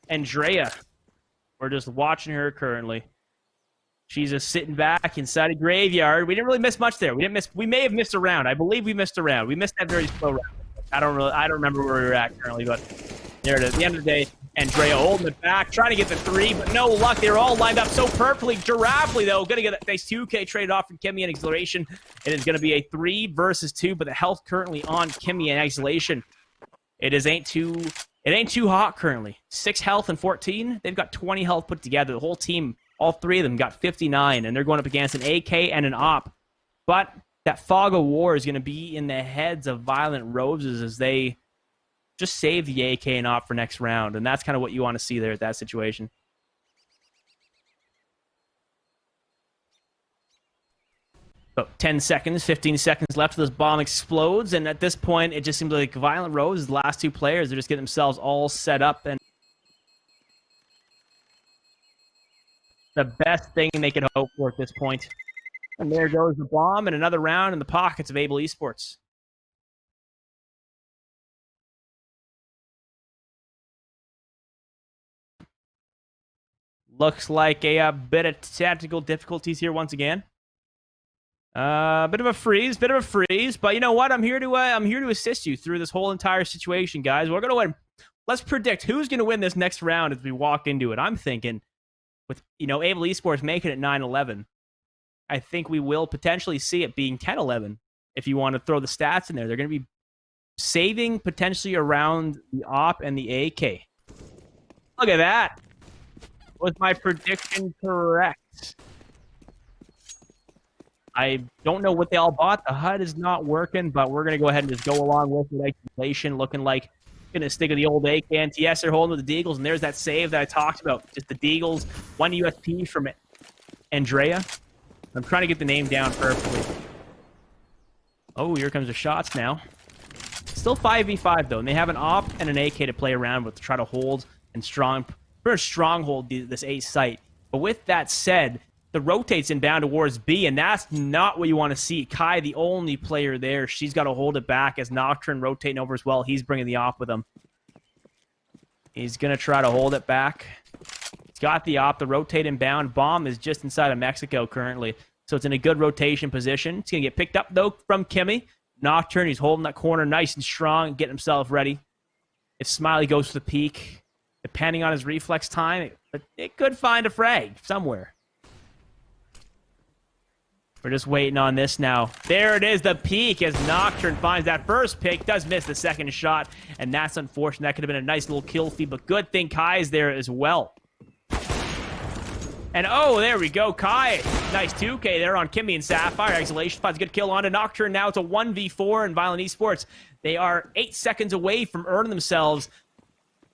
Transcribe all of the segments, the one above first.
Andrea. We're just watching her currently. She's just sitting back inside a graveyard. We didn't really miss much there. We may have missed a round. I believe we missed a round. We missed that very slow round. I don't remember where we were at currently, but there it is. At the end of the day, Andrea holding it back, trying to get the 3, but no luck. They were all lined up so perfectly. Giraffely, though, going to get a nice 2K traded off from Kimmy and Exhilaration. It is going to be a 3 versus 2, but the health currently on Kimmy and Exhilaration. It ain't too hot currently. 6 health and 14. They've got 20 health put together. The whole team, all 3 of them, got 59, and they're going up against an AK and an op. But that fog of war is going to be in the heads of Violent Roses as they just save the AK and op for next round, and that's kind of what you want to see there at that situation. About 10 seconds, 15 seconds left till this bomb explodes, and at this point, it just seems like Violent Roses, the last 2 players, they're just getting themselves all set up, and the best thing they could hope for at this point. And there goes the bomb, and another round in the pockets of Able Esports. Looks like a bit of tactical difficulties here once again. Bit of a freeze, but you know what? I'm here to assist you through this whole entire situation, guys. We're gonna win. Let's predict who's gonna win this next round as we walk into it. I'm thinking, with Able Esports making it 9-11, I think we will potentially see it being 10-11. If you want to throw the stats in there, they're gonna be saving potentially around the op and the AK. Look at that. Was my prediction correct? I don't know what they all bought. The HUD is not working, but we're going to go ahead and just go along with it. Exhilaration looking like going to stick with the old AK. And TS are holding with the Deagles, and there's that save that I talked about. Just the Deagles, 1 USP from Andrea. I'm trying to get the name down perfectly. Oh, here comes the shots now. Still 5v5, though, and they have an op and an AK to play around with to try to hold and stronghold this A site. But with that said, the rotate's inbound towards B, and that's not what you want to see. Kai, the only player there, she's got to hold it back as Nocturne rotating over as well. He's bringing the op with him. He's going to try to hold it back. He's got the op, the rotate inbound. Bomb is just inside of Mexico currently, so it's in a good rotation position. It's going to get picked up, though, from Kimmy. Nocturne, he's holding that corner nice and strong, getting himself ready. If Smiley goes for the peak, depending on his reflex time, it could find a frag somewhere. We're just waiting on this now. There it is, the peak, as Nocturne finds that first pick, does miss the second shot, and that's unfortunate. That could have been a nice little kill feed, but good thing Kai is there as well. And oh, there we go, Kai. Nice 2K there on Kimmy and Sapphire. Exhalation finds a good kill on to Nocturne. Now it's a 1v4 in Violent Esports. They are 8 seconds away from earning themselves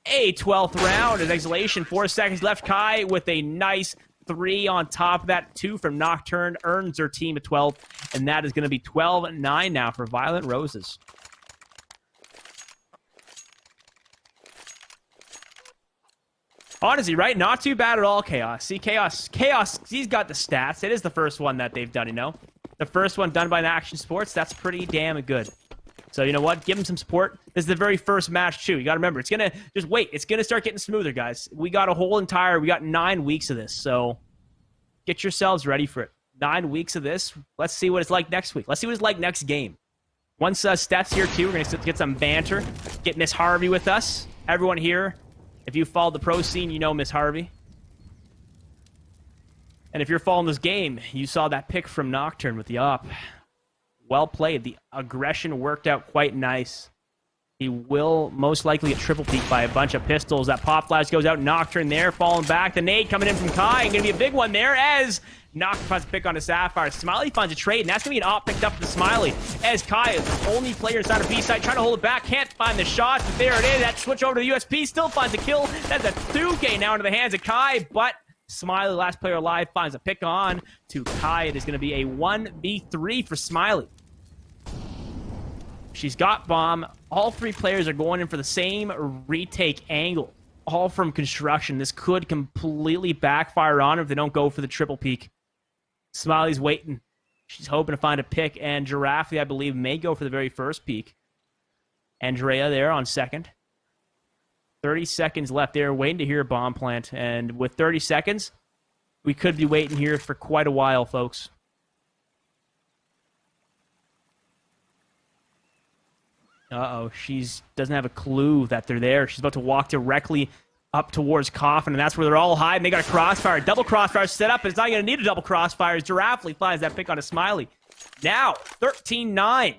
a 12th round. As Exhalation, 4 seconds left. Kai with a nice 3 on top of that. 2 from Nocturne earns their team a 12, and that is going to be 12-9 now for Violent Roses. Honestly, right? Not too bad at all, Chaos. See, Chaos, he's got the stats. It is the first one that they've done, you know? The first one done by Action Sports, that's pretty damn good. So, you know what? Give him some support. This is the very first match, too. You got to remember, it's going to, just wait. It's going to start getting smoother, guys. We got we got 9 weeks of this, so get yourselves ready for it. 9 weeks of this. Let's see what it's like next week. Let's see what it's like next game. Once Steph's here, too, we're going to get some banter. Get Miss Harvey with us. Everyone here, if you followed the pro scene, you know Miss Harvey. And if you're following this game, you saw that pick from Nocturne with the op. Well played. The aggression worked out quite nice. He will most likely get triple peeked by a bunch of pistols. That pop flash goes out. Nocturne there, falling back. The nade coming in from Kai. And going to be a big one there as Nocturne finds a pick on a Sapphire. Smiley finds a trade, and that's going to be an op picked up for Smiley. As Kai is the only player inside of B side, trying to hold it back. Can't find the shot, but there it is. That switch over to the USP. Still finds a kill. That's a 2K now into the hands of Kai, but Smiley, last player alive, finds a pick on to Kai. It is going to be a 1v3 for Smiley. She's got bomb. All 3 players are going in for the same retake angle. All from construction. This could completely backfire on them if they don't go for the triple peek. Smiley's waiting. She's hoping to find a pick, and Giraffe, I believe, may go for the very first peek. Andrea there on second. 30 seconds left. They're waiting to hear a bomb plant. And with 30 seconds, we could be waiting here for quite a while, folks. Uh-oh, she doesn't have a clue that they're there. She's about to walk directly up towards Coffin, and that's where they're all hiding. They got a crossfire. Double crossfire set up, and it's not going to need a double crossfire. Giraffely finds that pick on a Smiley. Now, 13-9.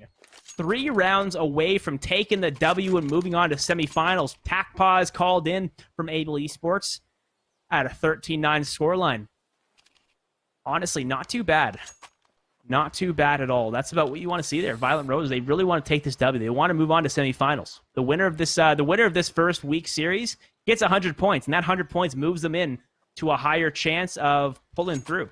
3 rounds away from taking the W and moving on to semifinals. TACPA is called in from Able Esports at a 13-9 scoreline. Honestly, not too bad. Not too bad at all. That's about what you want to see there. Violent Rose, they really want to take this W. They want to move on to semifinals. The winner of this first week series gets 100 points, and that 100 points moves them in to a higher chance of pulling through.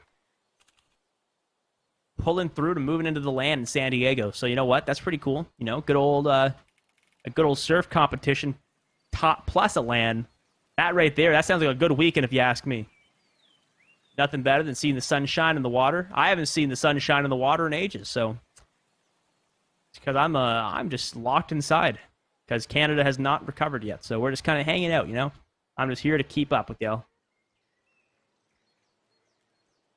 Pulling through to moving into the LAN in San Diego. So you know what? That's pretty cool. You know, a good old surf competition top plus a LAN. That right there, that sounds like a good weekend if you ask me. Nothing better than seeing the sunshine in the water. I haven't seen the sunshine in the water in ages, so it's because I'm just locked inside because Canada has not recovered yet. So we're just kind of hanging out, you know. I'm just here to keep up with y'all.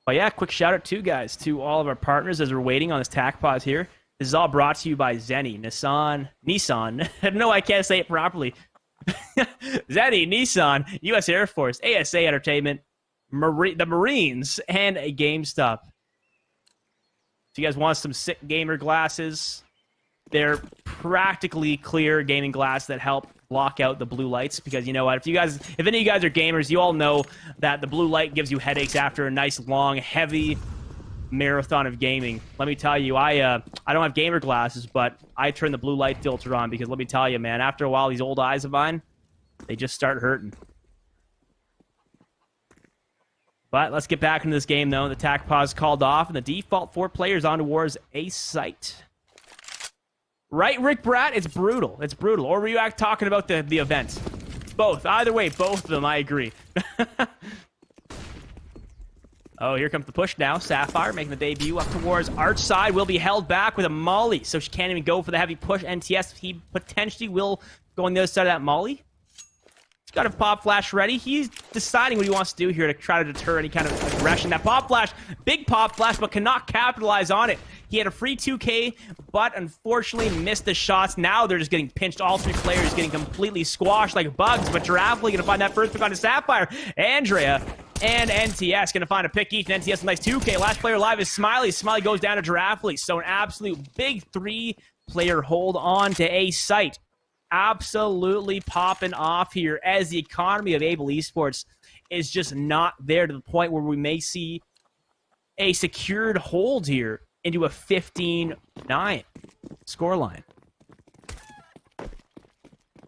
But yeah, quick shout out too, guys, to all of our partners as we're waiting on this tac pause here. This is all brought to you by Zenny, Nissan. No, I can't say it properly. Zenny, Nissan, U.S. Air Force, ASA Entertainment, the Marines, and a GameStop. If you guys want some sick gamer glasses, they're practically clear gaming glass that help block out the blue lights, because you know what, if any of you guys are gamers, you all know that the blue light gives you headaches after a nice long heavy marathon of gaming. Let me tell you, I don't have gamer glasses, but I turn the blue light filter on because let me tell you, man, after a while these old eyes of mine, they just start hurting. But let's get back into this game, though. The tac pause called off, and the default 4 players on towards a site. Right, Rick Bratt? It's brutal. It's brutal. Or were you talking about the event? Both. Either way, both of them, I agree. Oh, here comes the push now. Sapphire making the debut up towards Arch side. Will be held back with a molly, so she can't even go for the heavy push. NTS, he potentially will go on the other side of that molly. Got a pop flash ready. He's deciding what he wants to do here to try to deter any kind of aggression. That pop flash, big pop flash, but cannot capitalize on it. He had a free 2K, but unfortunately missed the shots. Now they're just getting pinched. All 3 players getting completely squashed like bugs, but Giraffely going to find that first pick on the Sapphire. Andrea and NTS going to find a pick each, and NTS a nice 2K. Last player alive is Smiley. Smiley goes down to Giraffely. So an absolute big 3-player hold on to a site. Absolutely popping off here as the economy of Able Esports is just not there to the point where we may see a secured hold here into a 15-9 scoreline.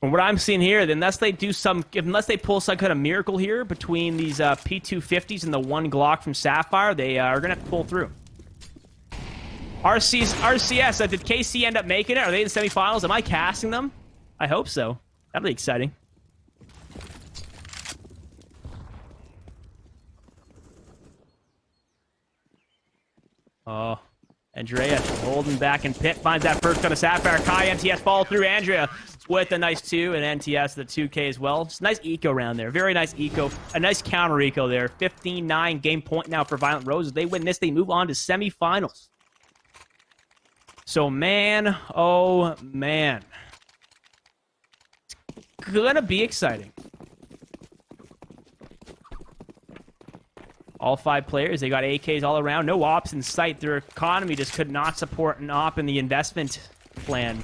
From what I'm seeing here, unless they pull some kind of miracle here between these P250s and the 1 Glock from Sapphire, they are going to have to pull through. RCS, did KC end up making it? Are they in the semifinals? Am I casting them? I hope so. That'll be exciting. Oh, Andrea holding back in pit. Finds that first gun of Sapphire. Kai, NTS follow through. Andrea with a nice 2, and NTS the 2K as well. Just nice eco round there. Very nice eco. A nice counter eco there. 15-9 game point now for Violent Roses. They win this. They move on to semifinals. So, man, oh, man. Gonna be exciting. All 5 players, they got AKs all around. No ops in sight. Their economy just could not support an op in the investment plan.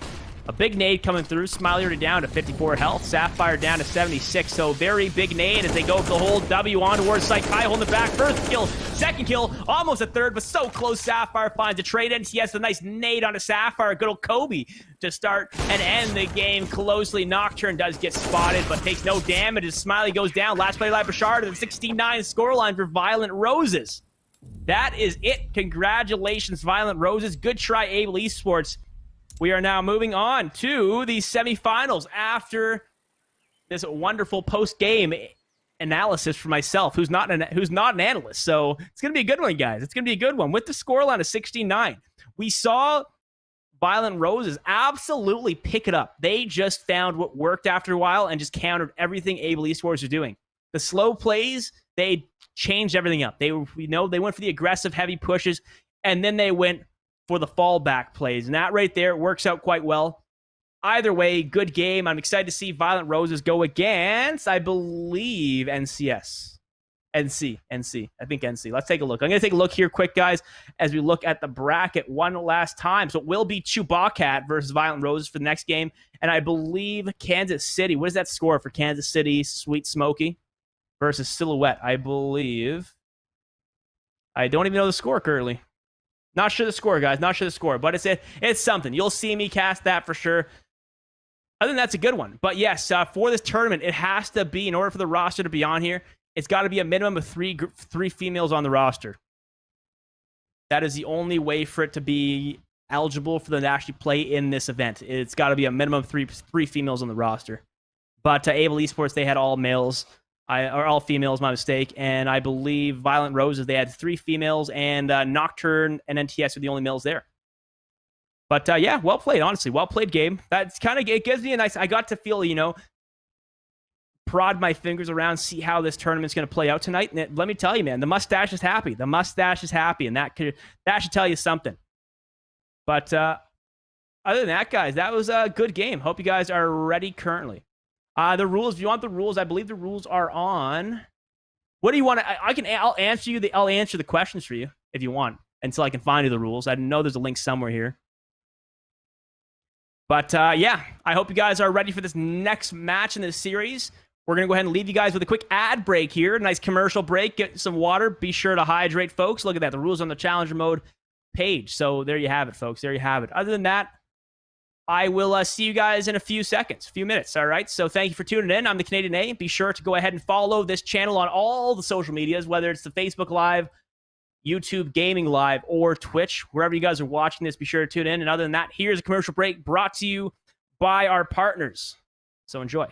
A big nade coming through. Smiley already down to 54 health. Sapphire down to 76. So very big nade as they go for the whole W on towards site. Kai holding the back. First kill. Second kill. Almost a third, but so close. Sapphire finds a trade. NTS a nice nade on a Sapphire. Good old Kobe to start and end the game closely. Nocturne does get spotted, but takes no damage as Smiley goes down. Last play live Bashard at the 16-9 scoreline for Violent Roses. That is it. Congratulations, Violent Roses. Good try, Able Esports. We are now moving on to the semifinals after this wonderful post-game analysis for myself, who's not an analyst. So it's going to be a good one, guys. It's going to be a good one. With the scoreline of 69, we saw Violent Roses absolutely pick it up. They just found what worked after a while and just countered everything Able Esports are doing. The slow plays, they changed everything up. They went for the aggressive, heavy pushes, and then they went for the fallback plays. And that right there works out quite well. Either way, good game. I'm excited to see Violent Roses go against, I believe, NCS. NC. I think NC. Let's take a look. I'm going to take a look here quick, guys, as we look at the bracket one last time. So it will be Chewbacca versus Violent Roses for the next game. And I believe Kansas City. What is that score for Kansas City Sweet Smoky versus Silhouette? I believe. I don't even know the score currently. Not sure the score, guys. Not sure the score. But it's something. You'll see me cast that for sure. I think that's a good one. But yes, for this tournament, it has to be, in order for the roster to be on here, it's got to be a minimum of three females on the roster. That is the only way for it to be eligible for them to actually play in this event. It's got to be a minimum of three females on the roster. But Able Esports, they had all males, or all females, my mistake. And I believe Violent Roses, they had 3 females, and Nocturne and NTS are the only males there. But yeah, well played, honestly. Well played game. That's kind of, it gives me a nice, I got to feel, prod my fingers around, see how this tournament's going to play out tonight. And let me tell you, man, the mustache is happy. The mustache is happy, and that should tell you something. But other than that, guys, that was a good game. Hope you guys are ready currently. The rules, if you want the rules, I believe the rules are on. What do you want? I'll answer you. I'll answer the questions for you if you want until I can find you the rules. I know there's a link somewhere here. But yeah, I hope you guys are ready for this next match in this series. We're going to go ahead and leave you guys with a quick ad break here. Nice commercial break. Get some water. Be sure to hydrate, folks. Look at that. The rules on the Challenger mode page. So there you have it, folks. There you have it. Other than that, I will see you guys in a few minutes. All right. So thank you for tuning in. I'm the Canadian A. Be sure to go ahead and follow this channel on all the social medias, whether it's the Facebook Live, YouTube Gaming Live, or Twitch. Wherever you guys are watching this, be sure to tune in. And other than that, here's a commercial break brought to you by our partners. So enjoy.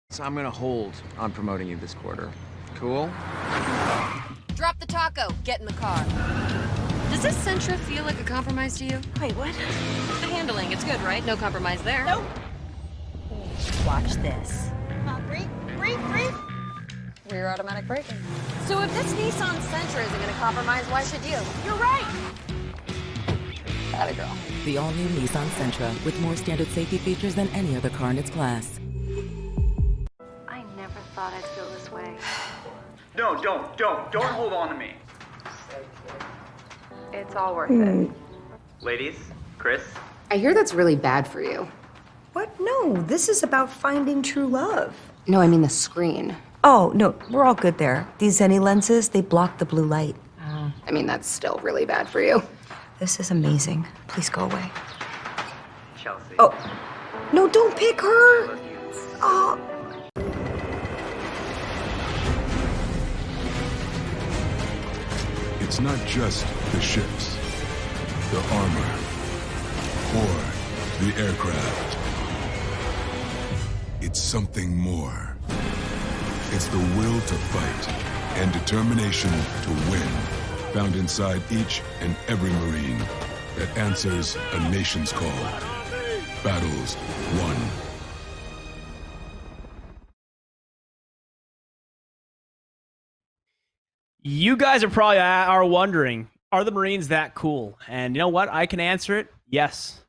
So I'm gonna hold on promoting you this quarter. Cool? Drop the taco. Get in the car. Does this Sentra feel like a compromise to you? Wait, what? The handling, it's good, right? No compromise there. Nope. Watch this. Come on, breathe. Rear automatic braking. So if this Nissan Sentra isn't gonna compromise, why should you? You're right. Atta girl. The all-new Nissan Sentra with more standard safety features than any other car in its class. I never thought I'd feel this way. No, don't hold on to me. It's all worth it. Ladies, Chris. I hear that's really bad for you. What? No, this is about finding true love. No, I mean the screen. Oh, no, we're all good there. These Zenny lenses, they block the blue light. I mean, that's still really bad for you. This is amazing. Please go away. Chelsea. Oh, no, don't pick her. Oh. It's not just the ships, the armor, or the aircraft. It's something more. It's the will to fight and determination to win, found inside each and every Marine that answers a nation's call. Battles won. You guys are probably wondering, are the Marines that cool? And you know what? I can answer it. Yes.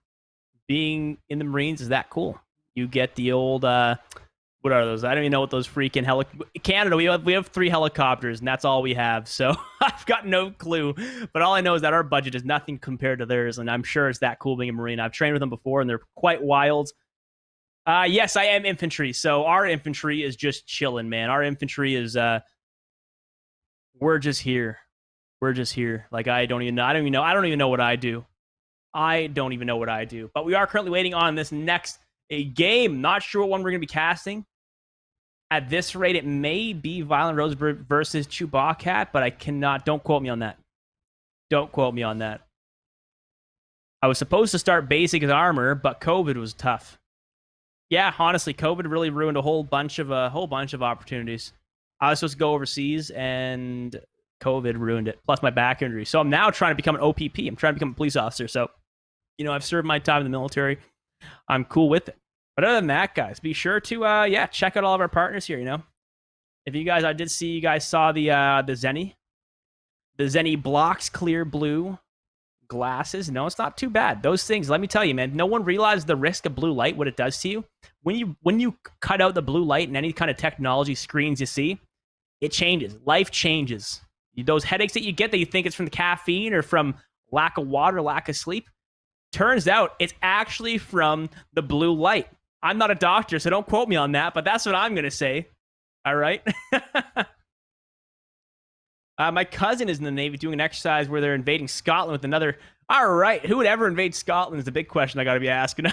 Being in the Marines is that cool. You get the old, what are those? I don't even know what those freaking Canada, we have 3 helicopters, and that's all we have. So I've got no clue. But all I know is that our budget is nothing compared to theirs, and I'm sure it's that cool being a Marine. I've trained with them before, and they're quite wild. Yes, I am infantry. So our infantry is just chilling, man. Our infantry is... we're just here. We're just here. Like, I don't even know what I do. I don't even know what I do. But we are currently waiting on this next game. Not sure what one we're going to be casting. At this rate, it may be Violent Rose versus Chewbacca, but I cannot. Don't quote me on that. Don't quote me on that. I was supposed to start basic armor, but COVID was tough. Yeah, honestly, COVID really ruined a whole bunch of opportunities. I was supposed to go overseas, and COVID ruined it. Plus my back injury. So I'm now trying to become an OPP. I'm trying to become a police officer. So, I've served my time in the military. I'm cool with it. But other than that, guys, be sure to check out all of our partners here. If you guys, I did see you guys saw the Zenny. The Zenny blocks clear blue glasses. No, it's not too bad. Those things, let me tell you, man, no one realizes the risk of blue light, what it does to you. When you cut out the blue light in any kind of technology screens you see, it changes. Life changes. Those headaches that you get that you think it's from the caffeine or from lack of water, lack of sleep, turns out it's actually from the blue light. I'm not a doctor, so don't quote me on that, but that's what I'm going to say. All right? My cousin is in the Navy doing an exercise where they're invading Scotland with another. All right, who would ever invade Scotland is the big question I got to be asking.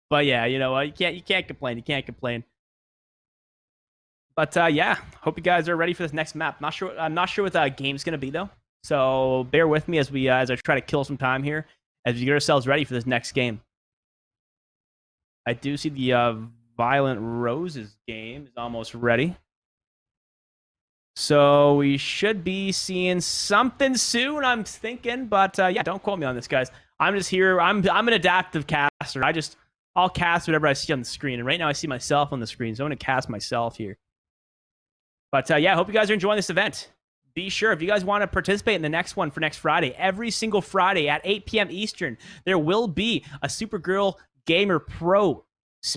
But yeah, you can't complain. You can't complain. But hope you guys are ready for this next map. I'm not sure what the game's gonna be though. So bear with me as I try to kill some time here as we get ourselves ready for this next game. I do see the Violent Roses game is almost ready. So we should be seeing something soon, I'm thinking. But don't quote me on this, guys. I'm just here. I'm an adaptive caster. I'll cast whatever I see on the screen. And right now I see myself on the screen, so I'm gonna cast myself here. But I hope you guys are enjoying this event. Be sure, if you guys want to participate in the next one for next Friday, every single Friday at 8 p.m. Eastern, there will be a Supergirl Gamer Pro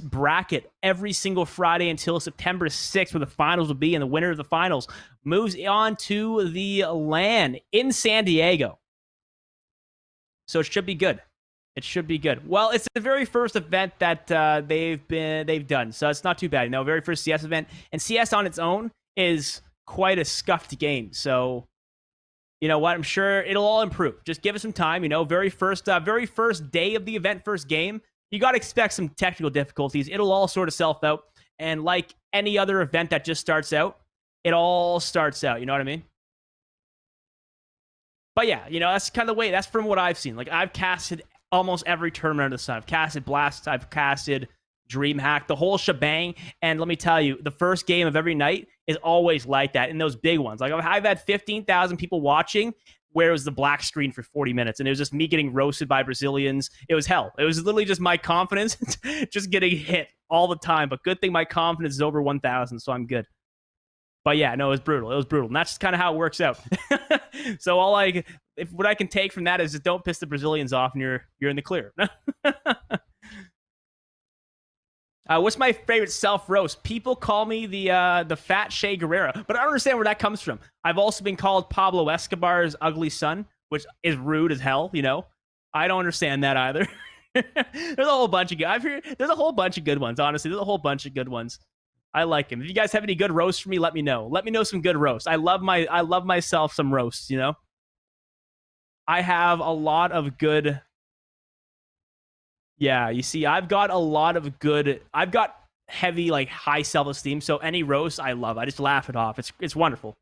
bracket every single Friday until September 6th, where the finals will be, and the winner of the finals moves on to the LAN in San Diego. So it should be good. It should be good. Well, it's the very first event that they've done, so it's not too bad. Very first CS event, and CS on its own is quite a scuffed game. So, you know what? I'm sure it'll all improve. Just give it some time. Very first day of the event, first game, you got to expect some technical difficulties. It'll all sort of self out. And like any other event that just starts out, it all starts out. You know what I mean? But yeah, that's kind of the way. That's from what I've seen. Like, I've casted almost every tournament under the sun. I've casted Blast. I've casted DreamHack, the whole shebang. And let me tell you, the first game of every night is always like that in those big ones. Like, I've had 15,000 people watching where it was the black screen for 40 minutes, and it was just me getting roasted by Brazilians. It was hell. It was literally just my confidence just getting hit all the time. But good thing my confidence is over 1,000, so I'm good. But yeah, no, it was brutal. It was brutal. And that's just kind of how it works out. So what I can take from that is just don't piss the Brazilians off, and you're in the clear. What's my favorite self-roast? People call me the fat Che Guevara, but I don't understand where that comes from. I've also been called Pablo Escobar's ugly son, which is rude as hell, I don't understand that either. There's a whole bunch of there's a whole bunch of good ones, honestly. There's a whole bunch of good ones. I like him. If you guys have any good roasts for me, let me know. Let me know some good roasts. I love myself some roasts, I have a lot of good. Yeah, you see, I've got heavy, like, high self-esteem, so any roast I love. I just laugh it off. It's wonderful.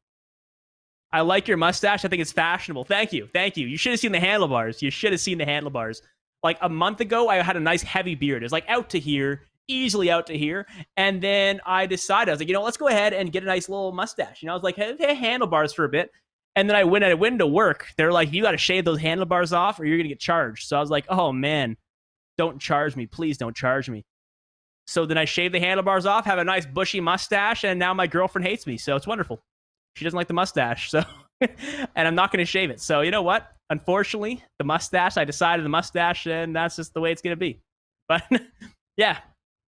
I like your mustache. I think it's fashionable. Thank you. You should have seen the handlebars. Like, a month ago, I had a nice heavy beard. It's like out to here, easily out to here, and then I decided, I was like, let's go ahead and get a nice little mustache. I was like, hey, handlebars for a bit. And then I went to work. They're like, you got to shave those handlebars off or you're going to get charged. So I was like, oh, man. Don't charge me. Please don't charge me. So then I shave the handlebars off, have a nice bushy mustache, and now my girlfriend hates me. So it's wonderful. She doesn't like the mustache. So, and I'm not going to shave it. So you know what? Unfortunately, I decided the mustache, and that's just the way it's going to be. But yeah,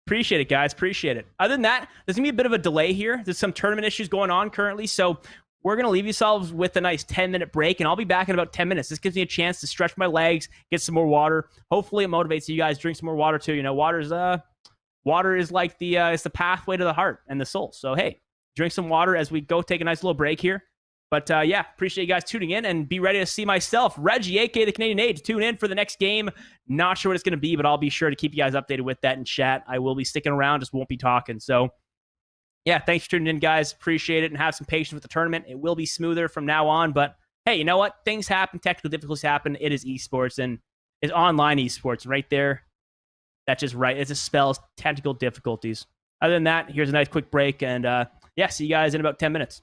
appreciate it, guys. Appreciate it. Other than that, there's going to be a bit of a delay here. There's some tournament issues going on currently. So we're going to leave yourselves with a nice 10-minute break, and I'll be back in about 10 minutes. This gives me a chance to stretch my legs, get some more water. Hopefully it motivates you guys. Drink some more water, too. Water is like it's the pathway to the heart and the soul. So, hey, drink some water as we go take a nice little break here. But yeah, appreciate you guys tuning in, and be ready to see myself, Reggie, aka the Canadian Age, tune in for the next game. Not sure what it's going to be, but I'll be sure to keep you guys updated with that in chat. I will be sticking around, just won't be talking. So yeah, thanks for tuning in, guys. Appreciate it, and have some patience with the tournament. It will be smoother from now on, but hey, you know what? Things happen, technical difficulties happen. It is esports, and it's online esports right there. That's just right. It just spells technical difficulties. Other than that, here's a nice quick break, and yeah, see you guys in about 10 minutes.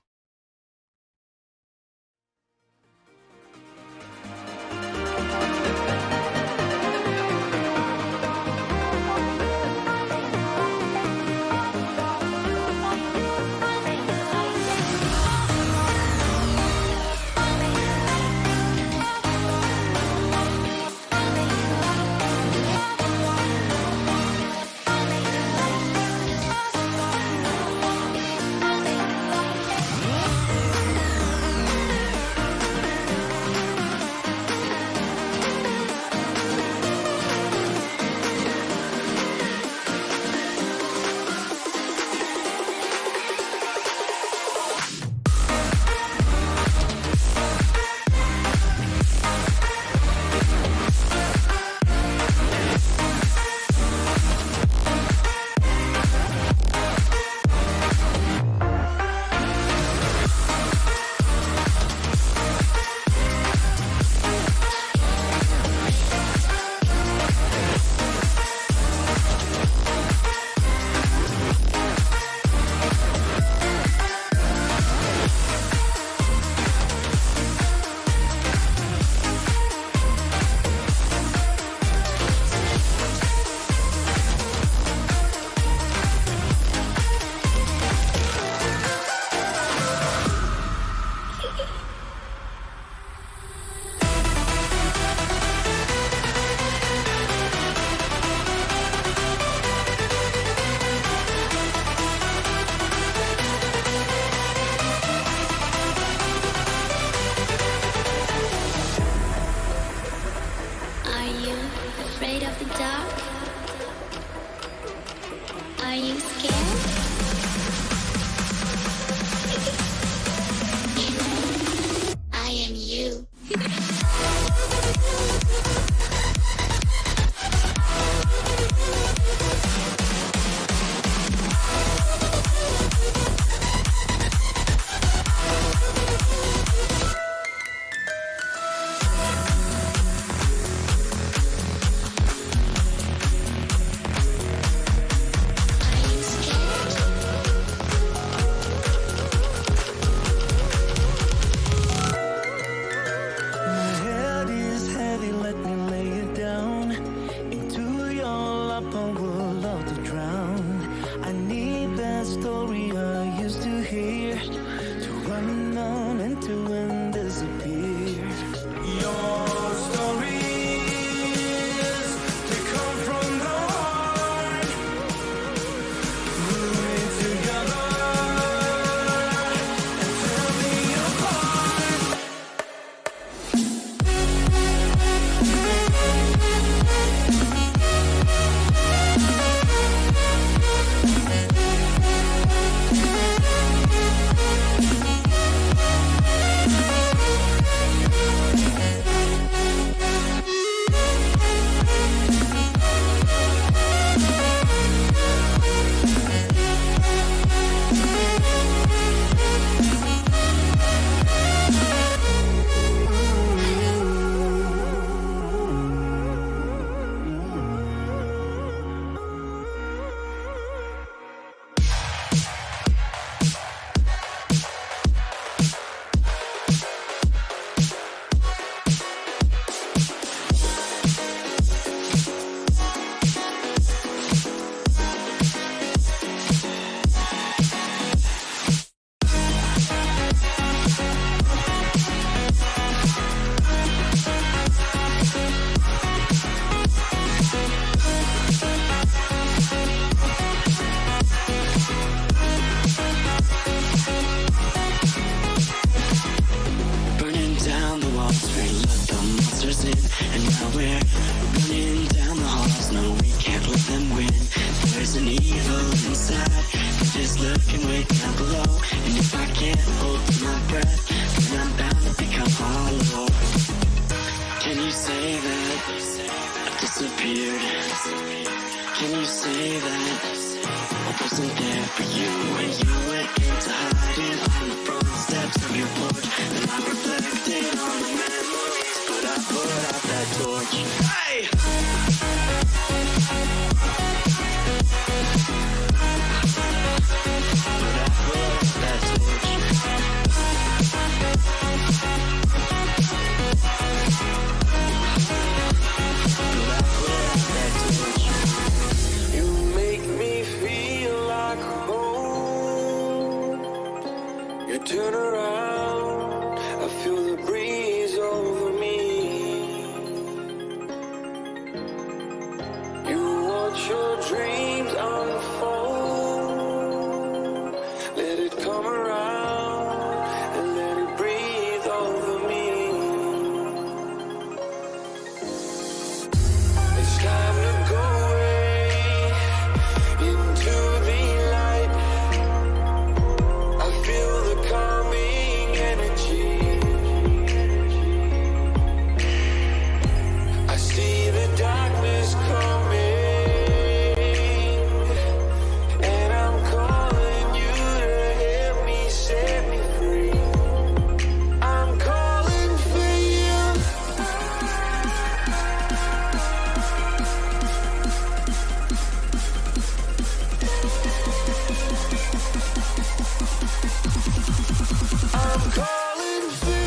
hiding. There's an evil inside, just lurking way down below. And if I can't hold my breath, then I'm bound to become hollow. Can you say that I disappeared? Can you say that I wasn't there for you when you went into hiding on the front steps of your porch? And I reflected on the memories, but I put out that torch. Hey! But I put out that torch. You make me feel like home. You turn around, I feel the breeze over me. You watch your dreams unfold. Let it come around and let it breathe over me. It's time to go away into the light. I feel the calming energy. I see the darkness coming, and I'm calling you to help me set me free. I'm calling for you. I'm calling for you. I'm calling for you.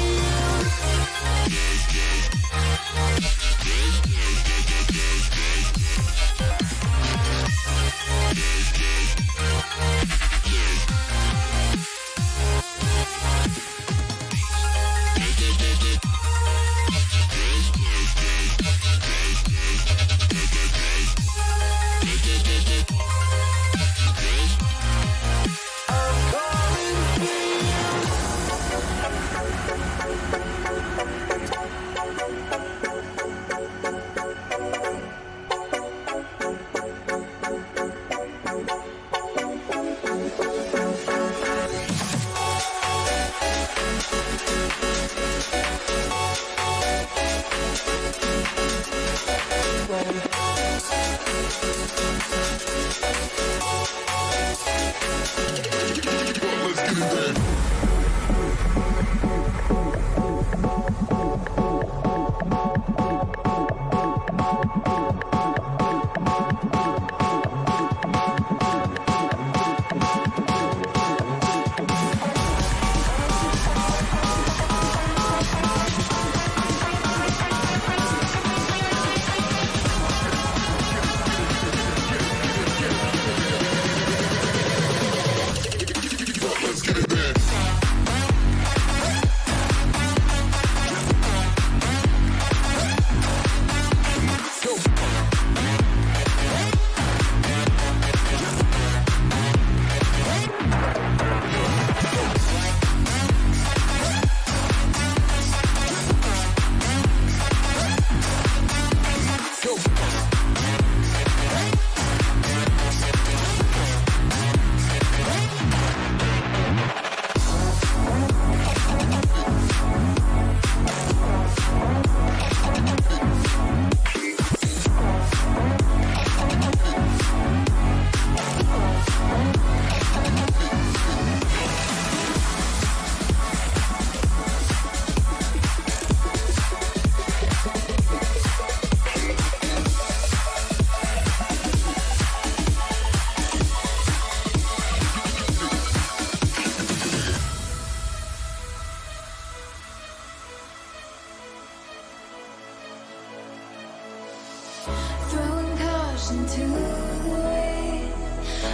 Throwing caution to the wind.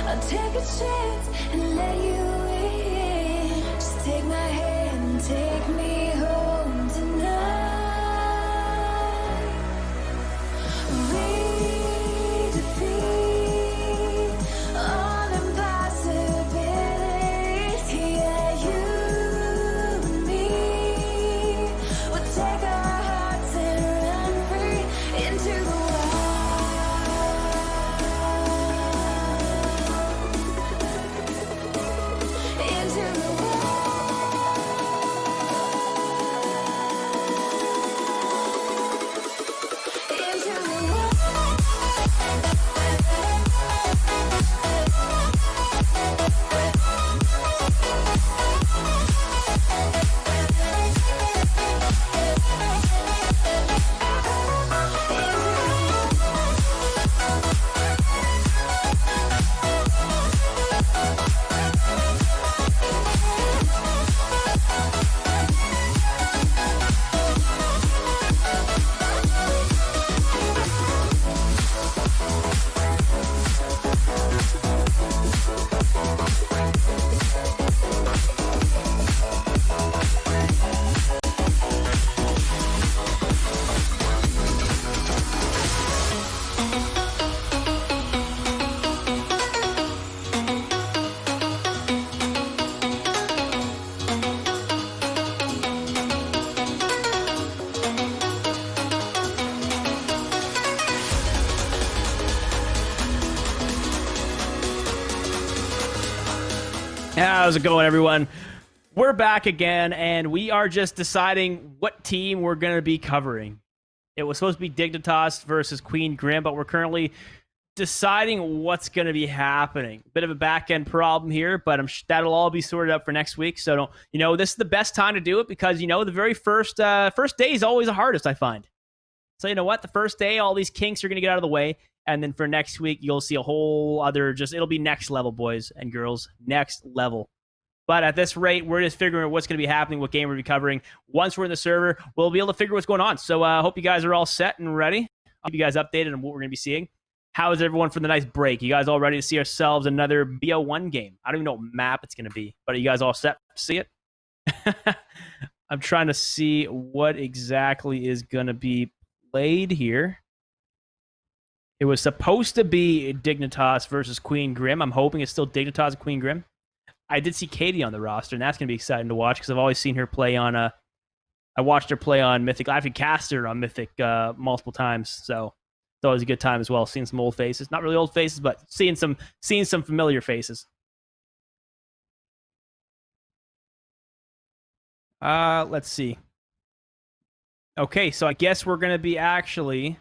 I'll take a chance and let you in. Just take my hand and take me home tonight. We defeat all impossibilities. Yeah, you and me. We'll take our hearts and run free into the wild. How's it going, everyone? We're back again, and we are just deciding what team we're going to be covering. It was supposed to be Dignitas versus Queen Grim, but we're currently deciding what's going to be happening. Bit of a back-end problem here, but that'll all be sorted out for next week. So, this is the best time to do it because, the very first day is always the hardest, I find. So, you know what? The first day, all these kinks are going to get out of the way. And then for next week, you'll see a whole other, it'll be next level, boys and girls. Next level. But at this rate, we're just figuring out what's going to be happening, what game we're going to be covering. Once we're in the server, we'll be able to figure what's going on. So I hope you guys are all set and ready. I'll keep you guys updated on what we're going to be seeing. How is everyone for the nice break? You guys all ready to see ourselves another BO1 game? I don't even know what map it's going to be. But are you guys all set to see it? I'm trying to see what exactly is going to be played here. It was supposed to be Dignitas versus Queen Grim. I'm hoping it's still Dignitas and Queen Grim. I did see Katie on the roster, and that's going to be exciting to watch because I've always seen her play on I watched her play on Mythic. I've cast her on Mythic multiple times, so it's always a good time as well. Seeing some old faces, not really old faces, but seeing some familiar faces. Let's see. Okay, so I guess we're going to be actually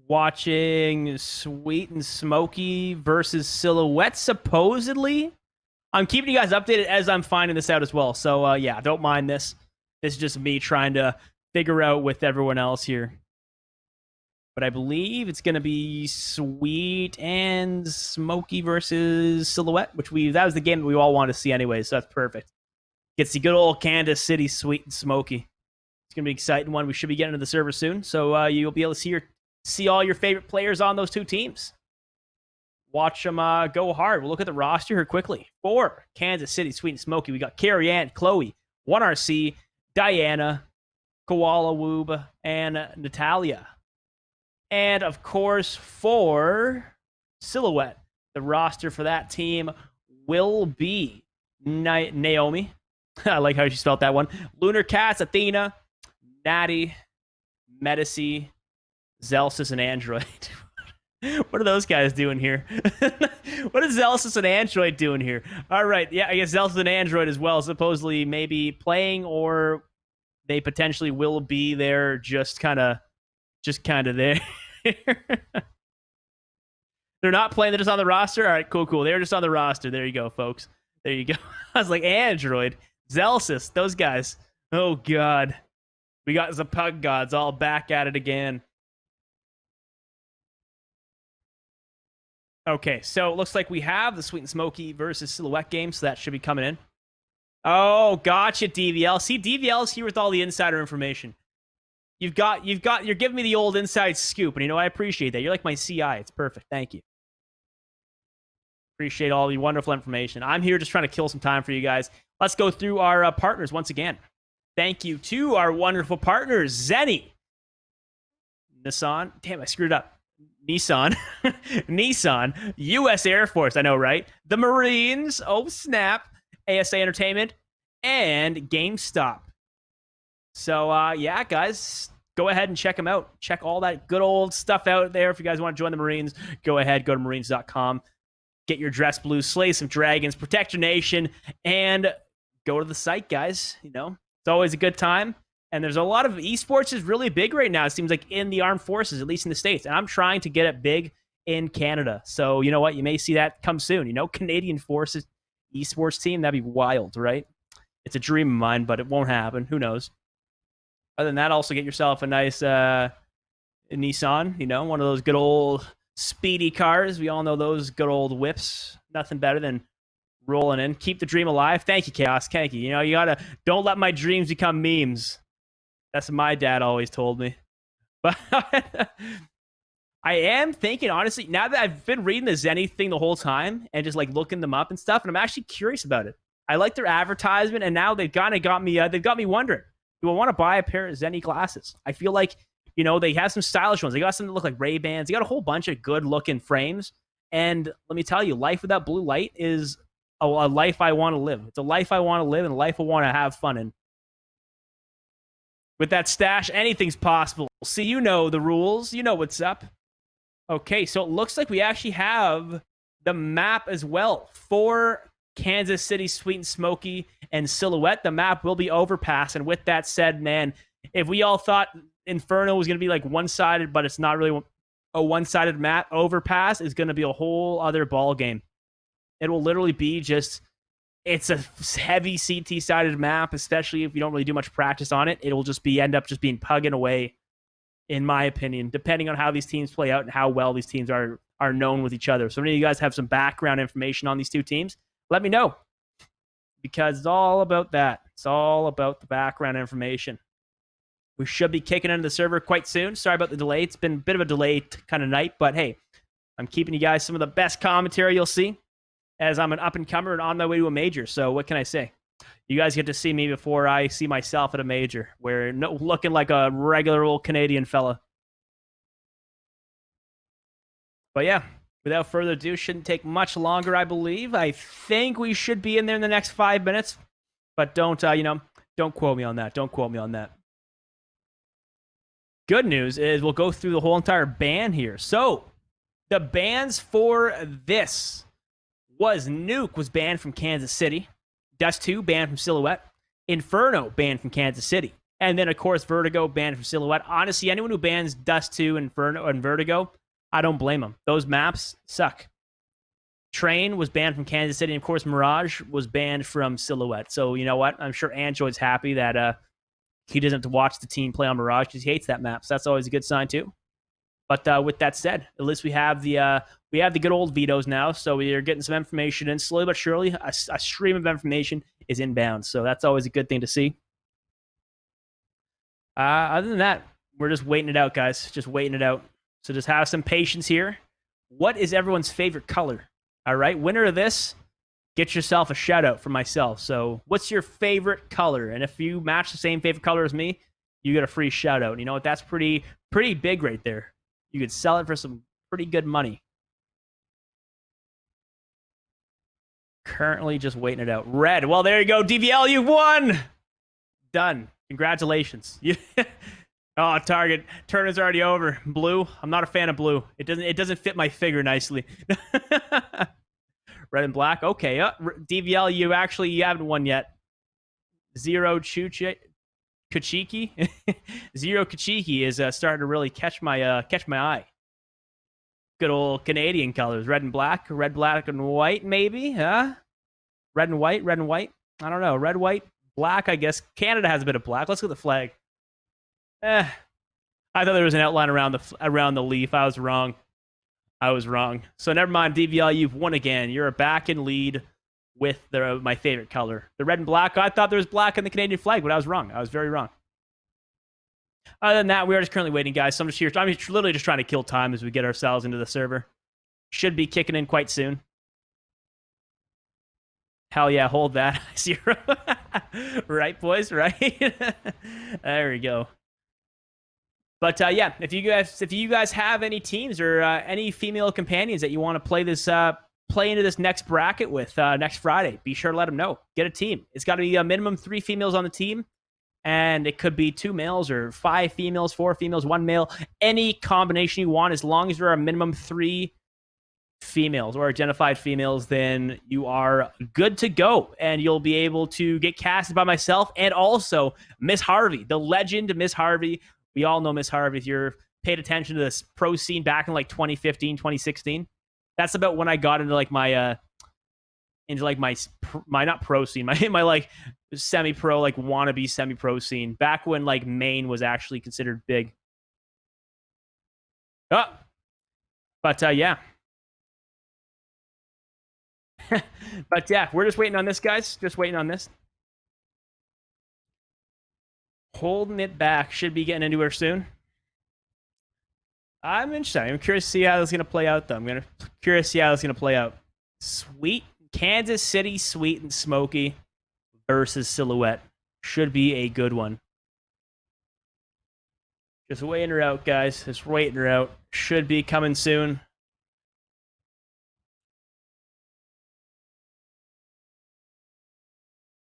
watching Sweet and Smoky versus Silhouette, supposedly. I'm keeping you guys updated as I'm finding this out as well. So, yeah, don't mind this. This is just me trying to figure out with everyone else here. But I believe it's going to be Sweet and Smoky versus Silhouette, which that was the game that we all wanted to see anyway, so that's perfect. Gets the good old Kansas City Sweet and Smoky. It's going to be an exciting one. We should be getting to the server soon, so you'll be able to see all your favorite players on those two teams. Watch them go hard. We'll look at the roster here quickly. For Kansas City, Sweet and Smoky, we got Carrie Ann, Chloe, 1RC, Diana, Koala Woob, and Natalia. And, of course, for Silhouette, the roster for that team will be Naomi. I like how she spelled that one. Lunar Cats, Athena, Natty, Medici, Zelsis, and Android. What are those guys doing here? What is Zelsis and Android doing here? All right, yeah, I guess Zelsis and Android as well, supposedly maybe playing, or they potentially will be there, just kind of there. They're not playing, they're just on the roster? All right, cool. They're just on the roster. There you go, folks. There you go. I was like, Android, Zelsis, those guys. Oh, God. We got the Pug Gods all back at it again. Okay, so it looks like we have the Sweet and Smoky versus Silhouette game, so that should be coming in. Oh, gotcha, DVL. See, DVL's here with all the insider information. You're giving me the old inside scoop, and I appreciate that. You're like my CI. It's perfect. Thank you. Appreciate all the wonderful information. I'm here just trying to kill some time for you guys. Let's go through our partners once again. Thank you to our wonderful partners, Zenny, Nissan. Damn, I screwed up. Nissan, U.S. Air Force, I know, right? The Marines, oh snap, ASA Entertainment, and GameStop. So, yeah, guys, go ahead and check them out. Check all that good old stuff out there. If you guys want to join the Marines, go ahead, go to marines.com. Get your dress blue, slay some dragons, protect your nation, and go to the site, guys. It's always a good time. And there's a lot of esports is really big right now. It seems like in the armed forces, at least in the States. And I'm trying to get it big in Canada. So you know what? You may see that come soon. Canadian Forces esports team. That'd be wild, right? It's a dream of mine, but it won't happen. Who knows? Other than that, also get yourself a nice Nissan. One of those good old speedy cars. We all know those good old whips. Nothing better than rolling in. Keep the dream alive. Thank you, Chaos. Thank you. You gotta, don't let my dreams become memes. That's what my dad always told me. But I am thinking, honestly, now that I've been reading the Zenny thing the whole time and just looking them up and stuff, and I'm actually curious about it. I like their advertisement, and now they've kind of got me. They've got me wondering, do I want to buy a pair of Zenny glasses? I feel like they have some stylish ones. They got some that look like Ray-Bans. They got a whole bunch of good looking frames. And let me tell you, life without blue light is a life I want to live. It's a life I want to live and a life I want to have fun in. With that stash, anything's possible. See, you know the rules. You know what's up. Okay, so it looks like we actually have the map as well for Kansas City, Sweet and Smoky, and Silhouette. The map will be Overpass. And with that said, man, if we all thought Inferno was going to be like one-sided, but it's not really a one-sided map, Overpass is going to be a whole other ball game. It will literally be just, it's a heavy CT-sided map, especially if you don't really do much practice on it. It will just end up just being pugging away, in my opinion, depending on how these teams play out and how well these teams are known with each other. So if any of you guys have some background information on these two teams, let me know, because it's all about that. It's all about the background information. We should be kicking into the server quite soon. Sorry about the delay. It's been a bit of a delayed kind of night, but hey, I'm keeping you guys some of the best commentary you'll see, as I'm an up-and-comer and on my way to a major. So what can I say? You guys get to see me before I see myself at a major, where looking like a regular old Canadian fella. But yeah, without further ado, shouldn't take much longer, I believe. I think we should be in there in the next 5 minutes, but don't quote me on that. Don't quote me on that. Good news is we'll go through the whole entire ban here. So the bans for this was Nuke was banned from Kansas City, Dust 2 banned from Silhouette, Inferno banned from Kansas City, and then of course Vertigo banned from Silhouette. Honestly, anyone who bans Dust 2, Inferno, and Vertigo, I don't blame them. Those maps suck. Train was banned from Kansas City, and of course Mirage was banned from Silhouette. So you know what? I'm sure Android's happy that he doesn't have to watch the team play on Mirage because he hates that map. So that's always a good sign too. But with that said, at least we have the good old vetoes now. So we are getting some information in slowly but surely. A stream of information is inbound. So that's always a good thing to see. Other than that, we're just waiting it out, guys. Just waiting it out. So just have some patience here. What is everyone's favorite color? All right, winner of this, get yourself a shout out from myself. So what's your favorite color? And if you match the same favorite color as me, you get a free shout out. And you know what? That's pretty big right there. You could sell it for some pretty good money. Currently just waiting it out. Red. Well, there you go. DVL, you won. Done. Congratulations. Oh, target. Turner's already over. Blue. I'm not a fan of blue. It doesn't fit my figure nicely. Red and black. Okay. DVL, you haven't won yet. Zero Kachiki. Zero Kachiki is starting to really catch my eye. Good old Canadian colors. Red and black. Red, black, and white, maybe? Huh? Red and white. Red and white. I don't know. Red, white, black, I guess. Canada has a bit of black. Let's go with the flag. I thought there was an outline around the leaf. I was wrong. So never mind, DVL, you've won again. You're back in lead with my favorite color. The red and black. I thought there was black in the Canadian flag, but I was wrong. I was very wrong. Other than that, we are just currently waiting, guys. So I'm literally just trying to kill time as we get ourselves into the server. Should be kicking in quite soon. Hell yeah, hold that. Zero. Right, boys, right? There we go. But yeah, if you guys have any teams or any female companions that you want to play into this next bracket with next Friday, be sure to let them know. Get a team. It's got to be a minimum 3 females on the team, and it could be 2 males or 5 females, 4 females, 1 male. Any combination you want, as long as there are a minimum 3 females or identified females, then you are good to go, and you'll be able to get casted by myself and also Miss Harvey, the legend Miss Harvey. We all know Miss Harvey. If you're paid attention to this pro scene back in like 2015, 2016, that's about when I got into like my not pro scene, my like semi-pro, like wannabe semi-pro scene, back when like Maine was actually considered big. But yeah. But yeah, we're just waiting on this, guys. Just waiting on this. Holding it back. Should be getting into her soon. I'm interested. I'm curious to see how this is going to play out, though. Curious to see how this is going to play out. Sweet. Kansas City, Sweet and Smoky versus Silhouette. Should be a good one. Just waiting her out, guys. Just waiting her out. Should be coming soon.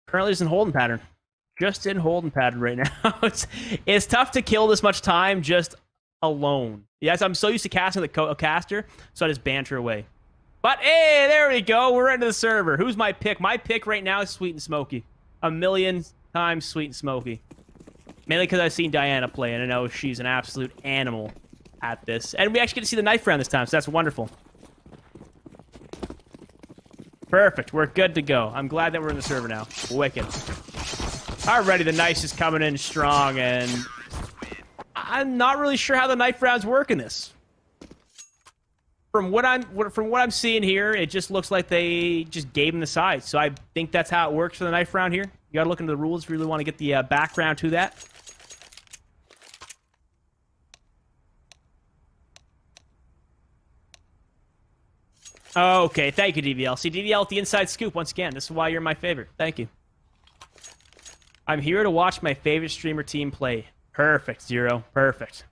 Currently just in holding pattern. Just in holding pattern right now. It's tough to kill this much time just alone. Yes, I'm so used to casting the caster, so I just banter away. But, hey, there we go. We're into the server. Who's my pick? My pick right now is Sweet and Smoky. A million times Sweet and Smoky. Mainly because I've seen Diana play, and I know she's an absolute animal at this. And we actually get to see the knife round this time, so that's wonderful. Perfect. We're good to go. I'm glad that we're in the server now. Wicked. Alrighty, the knife is coming in strong, and I'm not really sure how the knife rounds work in this. From what I'm seeing here, it just looks like they just gave him the sides. So I think that's how it works for the knife round here. You gotta look into the rules if you really want to get the background to that. Okay, thank you, DVL. See, DVL with the inside scoop once again. This is why you're my favorite. Thank you. I'm here to watch my favorite streamer team play. Perfect, Zero. Perfect.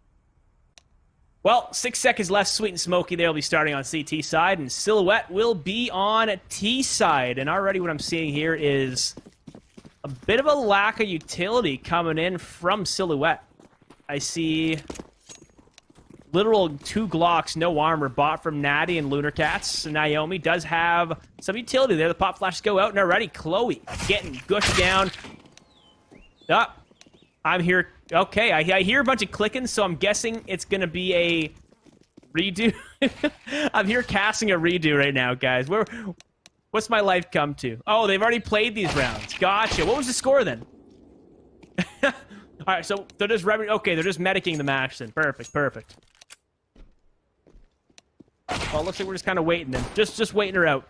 Well, 6 seconds left. Sweet and Smoky, they'll be starting on CT side, and Silhouette will be on T side. And already what I'm seeing here is a bit of a lack of utility coming in from Silhouette. I see literal 2 Glocks, no armor, bought from Natty and Lunar Cats. Naomi does have some utility there. The pop flashes go out, and already Chloe getting gushed down. Up. I'm here. Okay, I hear a bunch of clicking, so I'm guessing it's going to be a redo. I'm here casting a redo right now, guys. What's my life come to? Oh, they've already played these rounds. Gotcha. What was the score then? All right, so they're just okay, they're just medicing the match then. Perfect, perfect. Well, it looks like we're just kind of waiting then. Just waiting her out.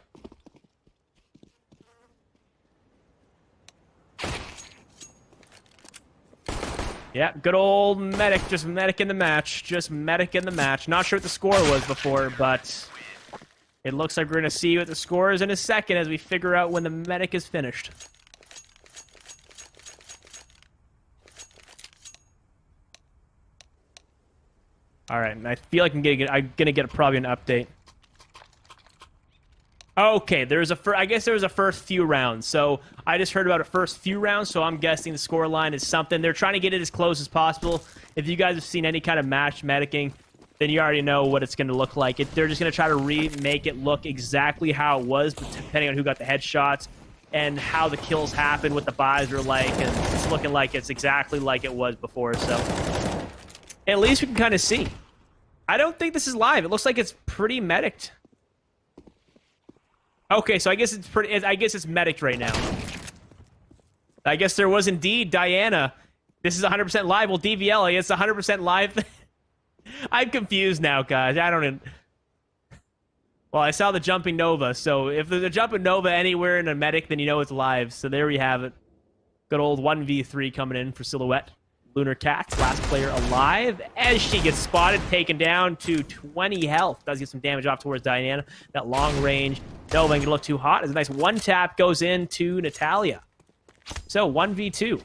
Yeah, good old medic, just medic in the match. Just medic in the match. Not sure what the score was before, but it looks like we're going to see what the score is in a second as we figure out when the medic is finished. All right, and I feel like I'm gonna get probably an update. Okay, I guess there was a first few rounds. So I just heard about a first few rounds, so I'm guessing the score line is something. They're trying to get it as close as possible. If you guys have seen any kind of match medicing, then you already know what it's going to look like. They're just going to try to remake it look exactly how it was, depending on who got the headshots and how the kills happened, what the buys are like, and it's looking like it's exactly like it was before. So at least we can kind of see. I don't think this is live. It looks like it's pretty medicked. Okay, so I guess it's medicked right now. I guess there was indeed Diana. This is 100% live. Well, DVL, I guess 100% live. I'm confused now, guys. I don't... Well, I saw the Jumping Nova, so if there's a Jumping Nova anywhere in a medic, then you know it's live. So there we have it. Good old 1v3 coming in for Silhouette. Lunar Cats, last player alive, as she gets spotted, taken down to 20 health. Does get some damage off towards Diana. That long range, Nova ain't gonna look too hot. As a nice one tap goes into Natalia. So 1v2.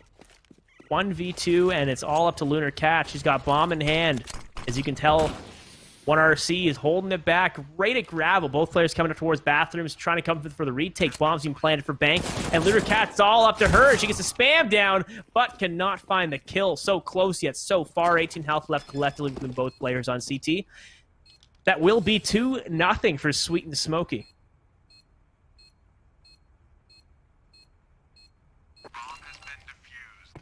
1v2, and it's all up to Lunar Cat. She's got bomb in hand. As you can tell, 1RC is holding it back right at gravel. Both players coming up towards bathrooms, trying to come for the retake. Bombs being planted for bank. And Lunar Cat's all up to her. She gets a spam down, but cannot find the kill. So close yet so far. 18 health left collectively between both players on CT. That will be 2-0 for Sweet and Smoky.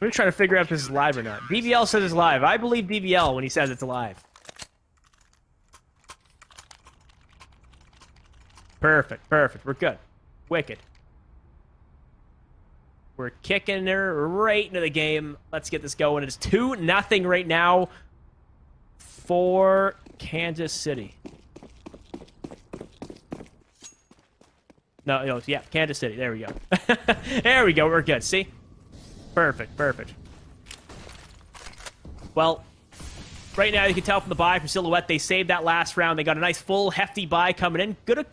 We're trying to figure out if this is live or not. DVL says it's live. I believe DVL when he says it's live. Perfect, perfect. We're good. Wicked. We're kicking her right into the game. Let's get this going. It's 2-0 right now for Kansas City. No, yeah, Kansas City. There we go. There we go. We're good. See? Perfect, perfect. Well, right now you can tell from the buy from Silhouette, they saved that last round. They got a nice full hefty buy coming in. Good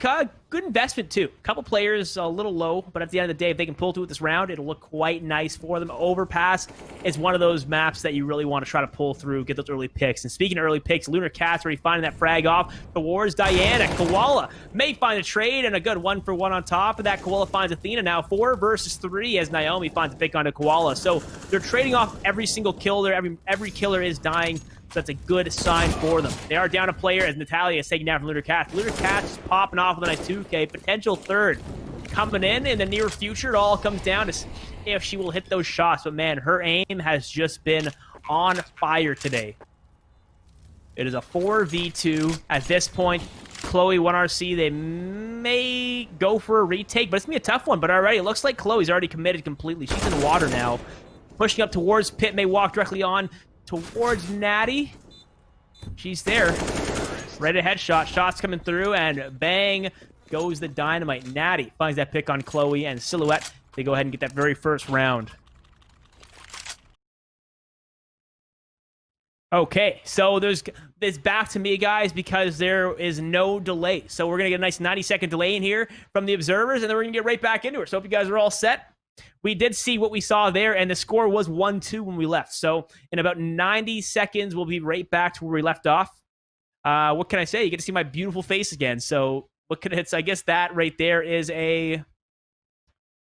investment too. A couple players a little low, but at the end of the day, if they can pull through with this round, it'll look quite nice for them. Overpass is one of those maps that you really want to try to pull through, get those early picks. And speaking of early picks, Lunar Cat's already finding that frag off towards Diana. Koala may find a trade and a good 1-for-1 on top of that. Koala finds Athena now 4 versus 3 as Naomi finds a pick onto Koala. So they're trading off every single kill there. Every killer is dying that's a good sign for them. They are down a player as Natalia is taking down from Lunar Cats. Lunar Cats is popping off with a nice 2K. Potential third coming in the near future. It all comes down to if she will hit those shots. But, man, her aim has just been on fire today. It is a 4v2. At this point, Chloe 1RC, they may go for a retake, but it's going to be a tough one. But already, it looks like Chloe's already committed completely. She's in the water now. Pushing up towards Pit, may walk directly on towards Natty. She's there. Right ahead shot. Shots coming through, and bang goes the dynamite. Natty finds that pick on Chloe, and Silhouette, they go ahead and get that very first round. Okay, so there's back to me, guys, because there is no delay. So we're going to get a nice 90-second delay in here from the observers, and then we're going to get right back into it. So hope you guys are all set. We did see what we saw there, and the score was 1-2 when we left. So in about 90 seconds, we'll be right back to where we left off. What can I say? You get to see my beautiful face again. So what can it's? I guess that right there is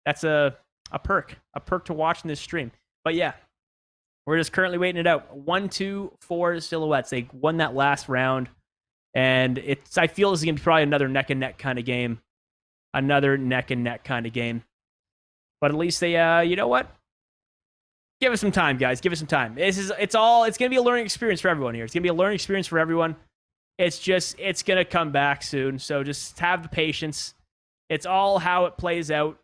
that's a perk to watch in this stream. But yeah. We're just currently waiting it out. 1-2 for Silhouettes. They won that last round. And I feel this is going to be probably another neck-and-neck kind of game. Another neck-and-neck kind of game. But at least they, you know what? Give us some time, guys. Give us some time. It's going to be a learning experience for everyone here. It's going to be a learning experience for everyone. It's going to come back soon. So just have the patience. It's all how it plays out.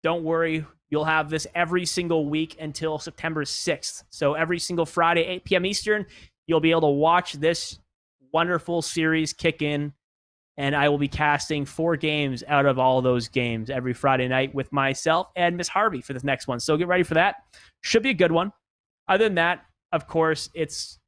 Don't worry. You'll have this every single week until September 6th. So every single Friday, 8 p.m. Eastern, you'll be able to watch this wonderful series kick in. And I will be casting 4 games out of all those games every Friday night with myself and Miss Harvey for this next one. So get ready for that. Should be a good one. Other than that, of course, it's...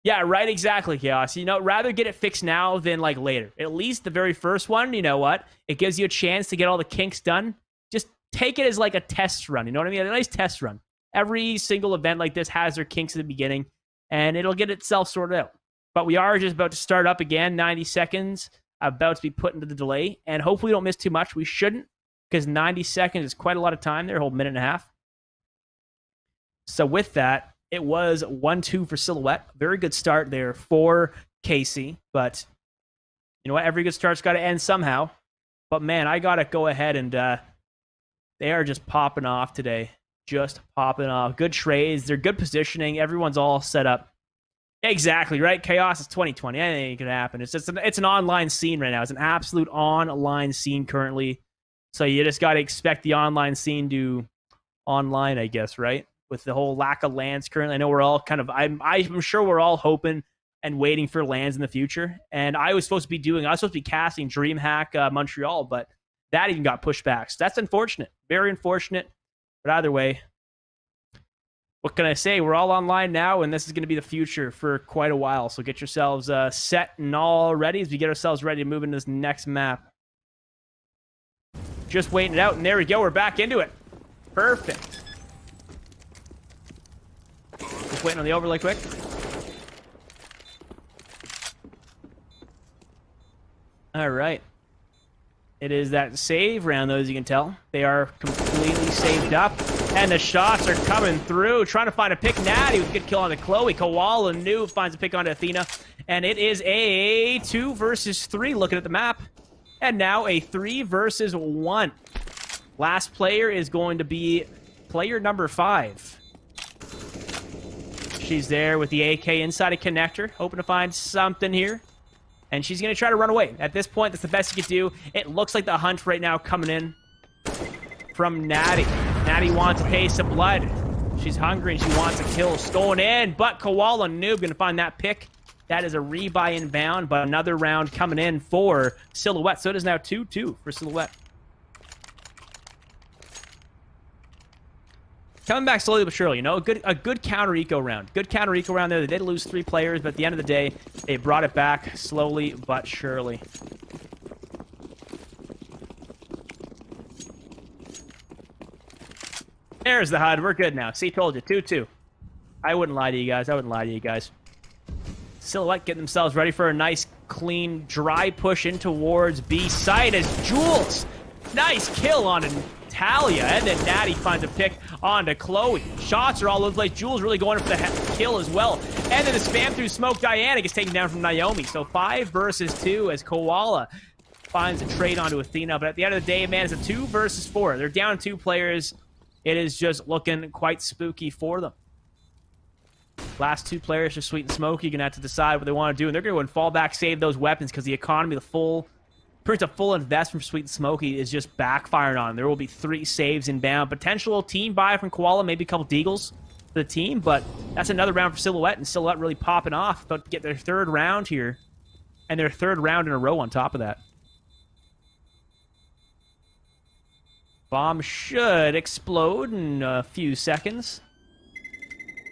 Yeah, right, exactly, Chaos. You know, rather get it fixed now than, like, later. At least the very first one, you know what? It gives you a chance to get all the kinks done. Just take it as like a test run. You know what I mean? A nice test run. Every single event like this has their kinks at the beginning, and it'll get itself sorted out. But we are just about to start up again. 90 seconds about to be put into the delay, and hopefully we don't miss too much. We shouldn't, because 90 seconds is quite a lot of time there, a whole minute and a half. So with that, it was 1-2 for Silhouette. Very good start there for Casey, but you know what? Every good start's got to end somehow. But man, I got to go ahead and... they are just popping off today. Just popping off. Good trades. They're good positioning. Everyone's all set up. Exactly, right? Chaos is 2020. Anything can happen. It's an online scene right now. It's an absolute online scene currently. So you just got to expect the online scene to online, I guess, right? With the whole lack of lands currently. I know we're all kind of... I'm sure we're all hoping and waiting for lands in the future. And I was supposed to be casting DreamHack Montreal, but that even got pushed back. So that's unfortunate. Very unfortunate. But either way, what can I say? We're all online now, and this is going to be the future for quite a while. So get yourselves set and all ready as we get ourselves ready to move into this next map. Just waiting it out, and there we go. We're back into it. Perfect. Just waiting on the overlay quick. All right. It is that save round, though, as you can tell. They are completely saved up. And the shots are coming through. Trying to find a pick. Natty with a good kill on the Chloe. Koala Noob finds a pick onto Athena. And it is a 2 versus 3 looking at the map. And now a 3 versus 1. Last player is going to be player number 5. She's there with the AK inside a connector. Hoping to find something here. And she's going to try to run away. At this point, that's the best you could do. It looks like the hunt right now coming in from Natty. Natty wants a taste of blood. She's hungry and she wants a kill. It's going in, but Koala Noob going to find that pick. That is a rebuy inbound, but another round coming in for Silhouette. So it is now 2-2 for Silhouette. Coming back slowly but surely, you know, a good counter eco round. Good counter eco round there. They did lose 3 players, but at the end of the day, they brought it back slowly but surely. There's the HUD. We're good now. See, told you. 2-2. I wouldn't lie to you guys. Silhouette getting themselves ready for a nice, clean, dry push in towards B side as Jules. Nice kill on Natalia, and then Natty finds a pick onto Chloe. Shots are all over the place. Jules really going for the kill as well. And then the spam through smoke, Diana gets taken down from Naomi. So 5 versus 2 as Koala finds a trade onto Athena. But at the end of the day, man, it's a 2 versus 4. They're down 2 players. It is just looking quite spooky for them. Last 2 players are Sweet and Smoky. You're going to have to decide what they want to do. And they're going to go and fall back, save those weapons, because the economy, pretty much a full investment from Sweet and Smoky is just backfiring on them. There will be 3 saves inbound. Potential team buy from Koala, maybe a couple deagles for the team, but that's another round for Silhouette, and Silhouette really popping off. About to get their 3rd round here, and their 3rd round in a row on top of that. Bomb should explode in a few seconds.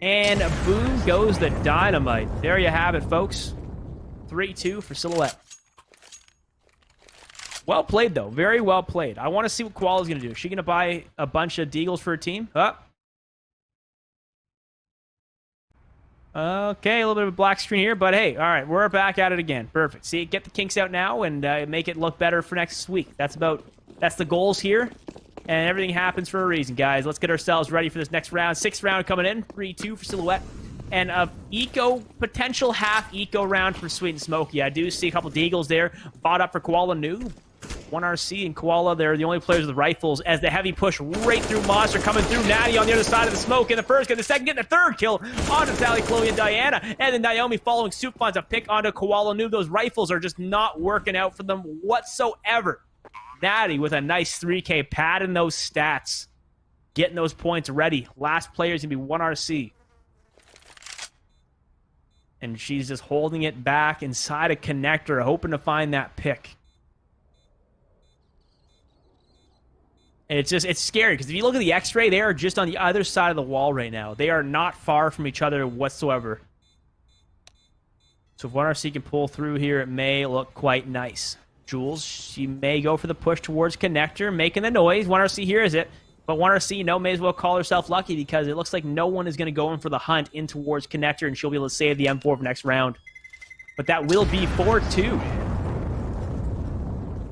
And boom goes the dynamite. There you have it, folks. 3-2 for Silhouette. Well played, though. Very well played. I want to see what Koala's going to do. Is she going to buy a bunch of deagles for her team? Okay, a little bit of a black screen here, but hey, all right, we're back at it again. Perfect. See, get the kinks out now and make it look better for next week. That's the goals here, and everything happens for a reason, guys. Let's get ourselves ready for this next round. 6th round coming in, 3-2 for Silhouette, and a potential half eco round for Sweet and Smoky. I do see a couple deagles there, bought up for Koala Noob. 1RC and Koala, they're the only players with rifles as the heavy push right through Monster coming through. Natty on the other side of the smoke in the first, getting the second, getting the 3rd kill onto Sally, Chloe, and Diana. And then Naomi following suit finds a pick onto Koala Noob. Those rifles are just not working out for them whatsoever. Natty with a nice 3K, padding those stats, getting those points ready. Last player is going to be 1RC. And she's just holding it back inside a connector, hoping to find that pick. It's scary, because if you look at the X-ray, they are just on the other side of the wall right now. They are not far from each other whatsoever. So if 1RC can pull through here, it may look quite nice. Jules, she may go for the push towards connector, making the noise. 1RC hears it, but 1RC, you know, may as well call herself lucky, because it looks like no one is going to go in for the hunt in towards connector, and she'll be able to save the M4 for next round. But that will be 4-2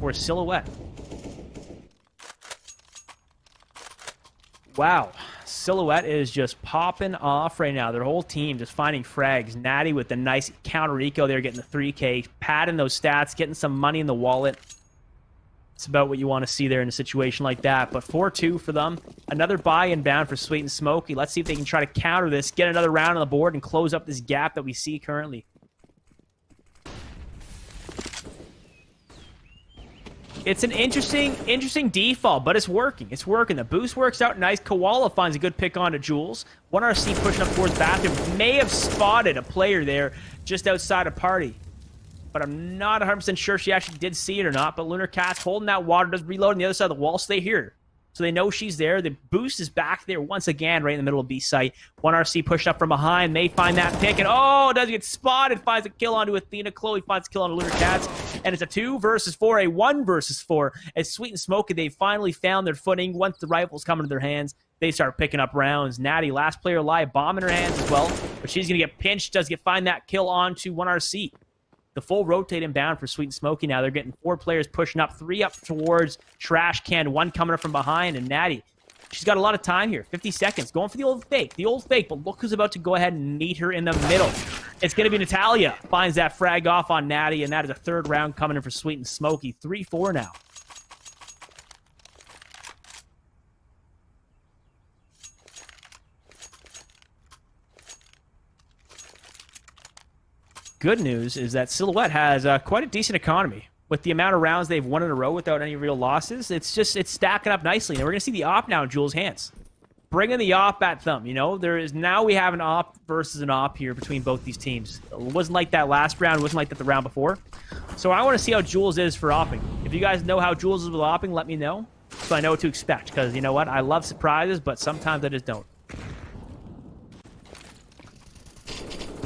for Silhouette. Wow, Silhouette is just popping off right now. Their whole team just finding frags. Natty with the nice counter eco there, getting the 3K, padding those stats, getting some money in the wallet. It's about what you want to see there in a situation like that. But 4-2 for them. Another buy inbound for Sweet and Smoky. Let's see if they can try to counter this, get another round on the board, and close up this gap that we see currently. It's an interesting default, but it's working. It's working. The boost works out nice. Koala finds a good pick onto Jules. 1RC pushing up towards bathroom. May have spotted a player there just outside of party, but I'm not 100% sure she actually did see it or not. But Lunar Cat's holding that water, does reload on the other side of the wall, so they hear her. So they know she's there. The boost is back there once again, right in the middle of B site. 1RC pushed up from behind. May find that pick, and oh, doesn't get spotted. Finds a kill onto Athena. Chloe finds a kill onto Lunar Cats. And it's a 2 versus 4, a 1 versus 4. As Sweet and Smoky, they finally found their footing. Once the rifles come into their hands, they start picking up rounds. Natty, last player alive, bomb in her hands as well. But she's going to get pinched, find that kill onto 1RC. The full rotate inbound for Sweet and Smoky now. They're getting 4 players pushing up, 3 up towards Trash Can, 1 coming up from behind, and Natty, she's got a lot of time here. 50 seconds. Going for the old fake. But look who's about to go ahead and meet her in the middle. It's going to be Natalia. Finds that frag off on Natty, and that is a 3rd round coming in for Sweet and Smoky. 3-4 now. Good news is that Silhouette has quite a decent economy. With the amount of rounds they've won in a row without any real losses, it's stacking up nicely. And we're going to see the op now in Jules' hands. Bringing the op at them, you know? Now we have an op versus an op here between both these teams. It wasn't like that last round. It wasn't like that the round before. So I want to see how Jules is for opping. If you guys know how Jules is with opping, let me know, so I know what to expect. Because you know what? I love surprises, but sometimes I just don't.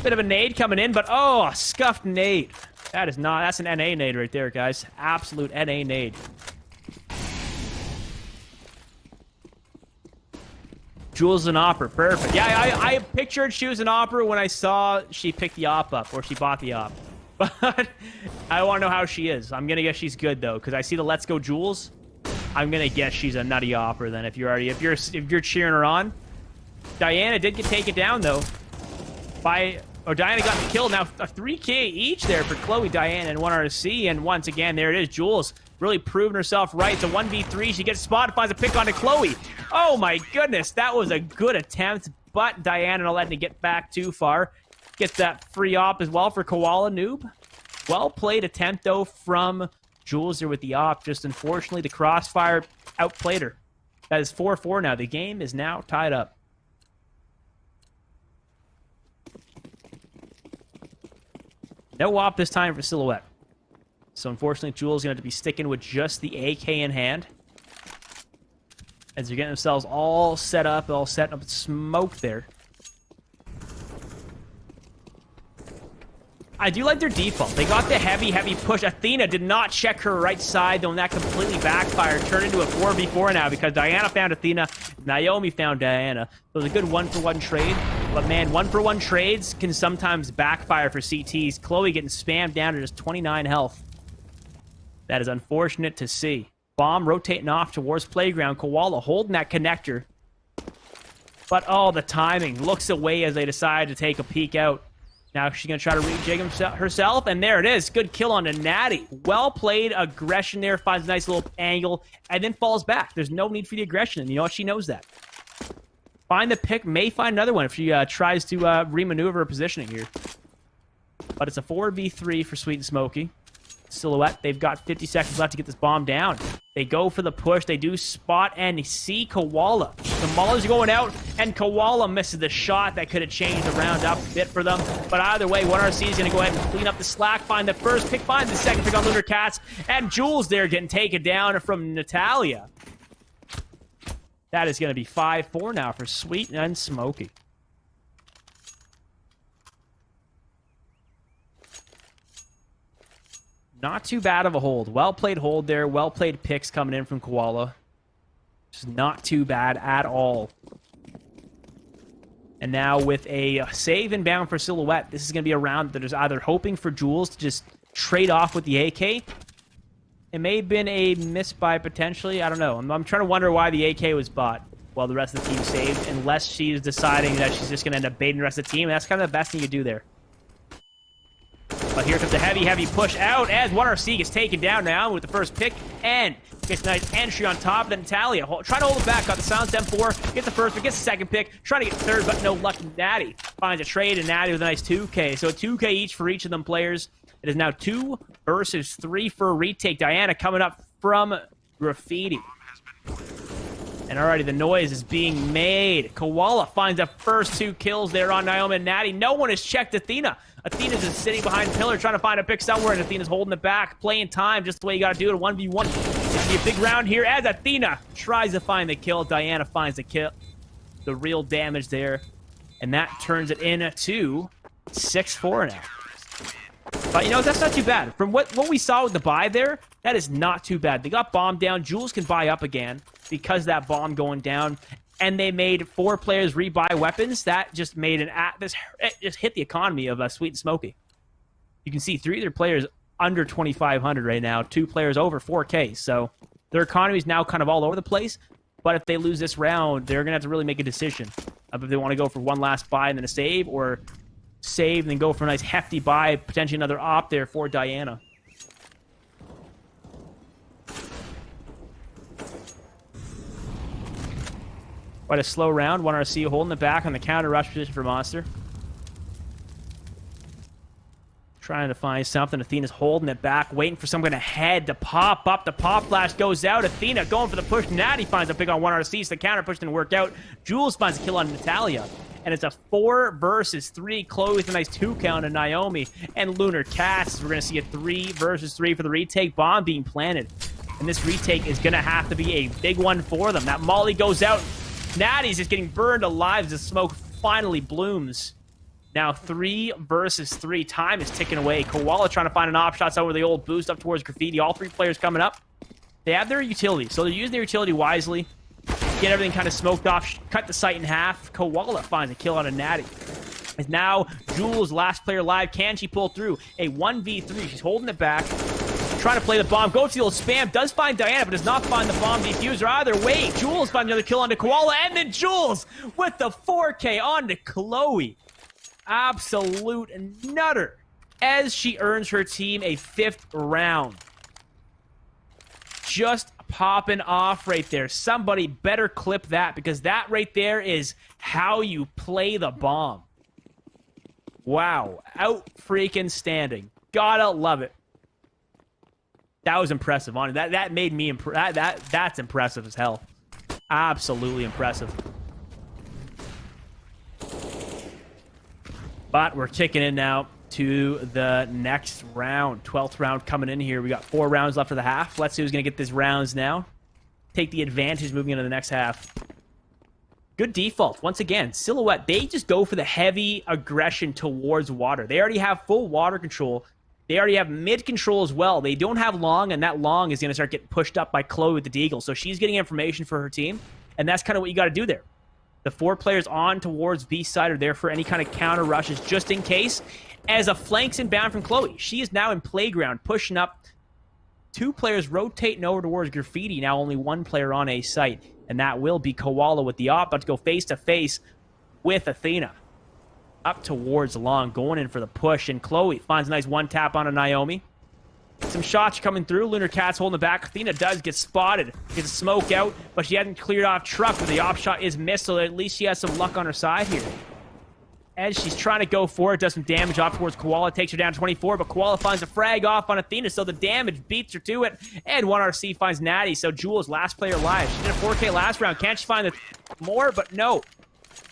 Bit of a nade coming in, but oh, a scuffed nade. That's an NA nade right there, guys. Absolute NA nade. Jules is an opera. Perfect. Yeah, I pictured she was an opera when I saw she picked the op up, or she bought the op. But I want to know how she is. I'm going to guess she's good, though, because I see the Let's Go Jules. I'm gonna guess she's a nutty opera then. If you're cheering her on. Diana did get taken down though. Diana got the kill. Now a 3K each there for Chloe, Diana, and 1RC. And once again, there it is. Jules really proving herself right. It's a 1v3. She gets spotted, finds a pick onto Chloe. Oh my goodness, that was a good attempt, but Diana not letting it get back too far. Gets that free op as well for Koala Noob. Well played attempt though from Jules there with the op. Just unfortunately, the crossfire outplayed her. That is 4-4 now. The game is now tied up. No op this time for Silhouette. So unfortunately, Jules is going to have to be sticking with just the AK in hand. As they're getting themselves all set up smoke there. I do like their default. They got the heavy push. Athena did not check her right side, though, and that completely backfired. Turned into a 4v4 now because Diana found Athena, Naomi found Diana. So it was a good one-for-one trade. But man, one-for-one trades can sometimes backfire for CTs. Chloe getting spammed down to just 29 health. That is unfortunate to see. Bomb rotating off towards Playground. Koala holding that connector. But oh, the timing. Looks away as they decide to take a peek out. Now she's going to try to rejig herself, and there it is. Good kill on a Natty. Well played aggression there. Finds a nice little angle, and then falls back. There's no need for the aggression, and you know what? She knows that. Find the pick. May find another one if she tries to remaneuver her positioning here. But it's a 4v3 for Sweet and Smoky. Silhouette, they've got 50 seconds left to get this bomb down. They go for the push. They do spot and see Koala. The Maulers are going out, and Koala misses the shot that could have changed the round up a bit for them. But either way, 1RC is going to go ahead and clean up the slack, find the first pick, find the second pick on Lunar Cats, and Jules there getting taken down from Natalia. That is going to be 5-4 now for Sweet and Smoky. Not too bad of a hold. Well played hold there. Well played picks coming in from Koala. Just not too bad at all. And now with a save inbound for Silhouette, this is going to be a round that is either hoping for Jules to just trade off with the AK. It may have been a miss by potentially. I don't know. I'm trying to wonder why the AK was bought while the rest of the team saved, unless she's deciding that she's just going to end up baiting the rest of the team. That's kind of the best thing you do there. But here comes the heavy push out as 1RC gets taken down now with the first pick and gets a nice entry on top. Then Natalia trying to hold it back. Got the silence M4. Gets the first pick. Gets the second pick. Trying to get third, but no luck. Natty finds a trade, and Natty with a nice 2K. So a 2K each for each of them players. It is now 2 versus 3 for a retake. Diana coming up from Graffiti. And already the noise is being made. Koala finds the first 2 kills there on Naomi and Natty. No one has checked Athena. Athena's just sitting behind pillar trying to find a pick somewhere, and Athena's holding it back, playing time just the way you got to do it. A 1v1. It's going to be a big round here as Athena tries to find the kill. Diana finds the kill. The real damage there. And that turns it into 6-4 now. But, you know, that's not too bad. From what we saw with the buy there, that is not too bad. They got bomb down. Jules can buy up again because of that bomb going down. And they made 4 players rebuy weapons. That just made it just hit the economy of Sweet and Smoky. You can see 3 of their players under 2,500 right now. 2 players over 4K. So their economy is now kind of all over the place. But if they lose this round, they're going to have to really make a decision of if they want to go for one last buy and then a save, or save and then go for a nice hefty buy, potentially another op there for Diana. Quite a slow round. 1RC holding it back on the counter rush position for Monster. Trying to find something. Athena's holding it back, waiting for someone ahead to pop up. The pop flash goes out. Athena going for the push. Natty finds a pick on 1RC, so the counter push didn't work out. Jules finds a kill on Natalia. And it's a 4 versus 3. Chloe with a nice 2 count on Naomi. And Lunar Cats. We're going to see a 3 versus 3 for the retake. Bomb being planted. And this retake is going to have to be a big one for them. That Molly goes out. Natty's just getting burned alive as the smoke finally blooms. Now 3 versus 3. Time is ticking away. Koala trying to find an op shot over the old boost up towards Graffiti. All 3 players coming up. They have their utility, so they're using their utility wisely. Get everything kind of smoked off. Cut the site in half. Koala finds a kill on a Natty. Is now Jules, last player live. Can she pull through? A 1v3. She's holding it back. trying to play the bomb. Goes to the old spam. Does find Diana, but does not find the bomb diffuser either. Wait, Jules finds another kill onto Koala. And then Jules with the 4K onto Chloe. Absolute nutter. As she earns her team a 5th round. Just popping off right there. Somebody better clip that, because that right there is how you play the bomb. Wow. Out freaking standing. Gotta love it. That was impressive. That made me that's impressive as hell. Absolutely impressive. But we're kicking in now to the next round. 12th round coming in here. We got 4 rounds left of the half. Let's see who's going to get these rounds now. Take the advantage moving into the next half. Good default. Once again, Silhouette, they just go for the heavy aggression towards water. They already have full water control. They already have mid control as well. They don't have long, and that long is going to start getting pushed up by Chloe with the Deagle. So she's getting information for her team, and that's kind of what you got to do there. The 4 players on towards B side are there for any kind of counter rushes, just in case. As a flanks inbound from Chloe, she is now in playground, pushing up. 2 players rotating over towards Graffiti. Now only 1 player on A site, and that will be Koala with the op, about to go face-to-face with Athena. Up towards long, going in for the push, and Chloe finds a nice 1-tap on a Naomi. Some shots coming through. Lunar Cat's holding the back. Athena does get spotted. Gets a smoke out, but she hasn't cleared off Truck, but the op shot is missed, so at least she has some luck on her side here. As she's trying to go for it, does some damage off towards Koala, takes her down to 24, but Koala finds a frag off on Athena, so the damage beats her to it, and 1RC finds Natty, so Jules, last player alive. She did a 4K last round. Can't she find more? But no.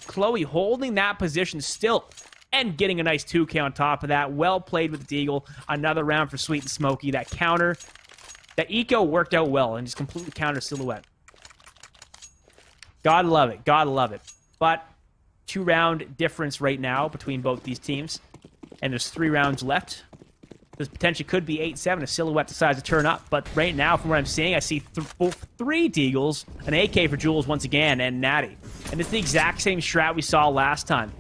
Chloe holding that position still, and getting a nice 2K on top of that. Well played with the Deagle. Another round for Sweet and Smoky. That counter, that eco worked out well, and just completely countered Silhouette. Gotta love it. Gotta love it. But 2-round difference right now between both these teams. And there's 3 rounds left. This potentially could be 8-7 if Silhouette decides to turn up. But right now, from what I'm seeing, I see 3 Deagles, an AK for Jules once again, and Natty. And it's the exact same strat we saw last time.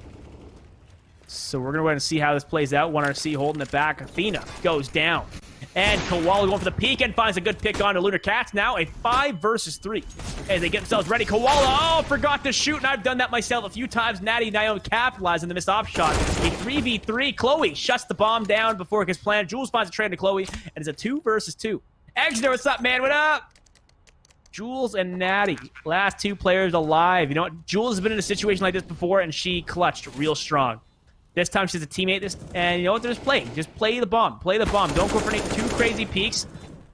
So we're going to go ahead and see how this plays out. 1RC holding it back. Athena goes down. And Koala going for the peek and finds a good pick on to Lunar Cats. Now a 5 versus 3 as they get themselves ready. Koala, forgot to shoot, and I've done that myself a few times. Natty and Naomi capitalizing the missed off shot. A 3v3. Chloe shuts the bomb down before it gets planted. Jules finds a trade to Chloe, and it's a 2 versus 2. Exeter, what's up, man? What up? Jules and Natty, last 2 players alive. You know what? Jules has been in a situation like this before, and she clutched real strong. This time she's a teammate, and you know what they're just playing? Just play the bomb. Play the bomb. Don't go for any too crazy peaks.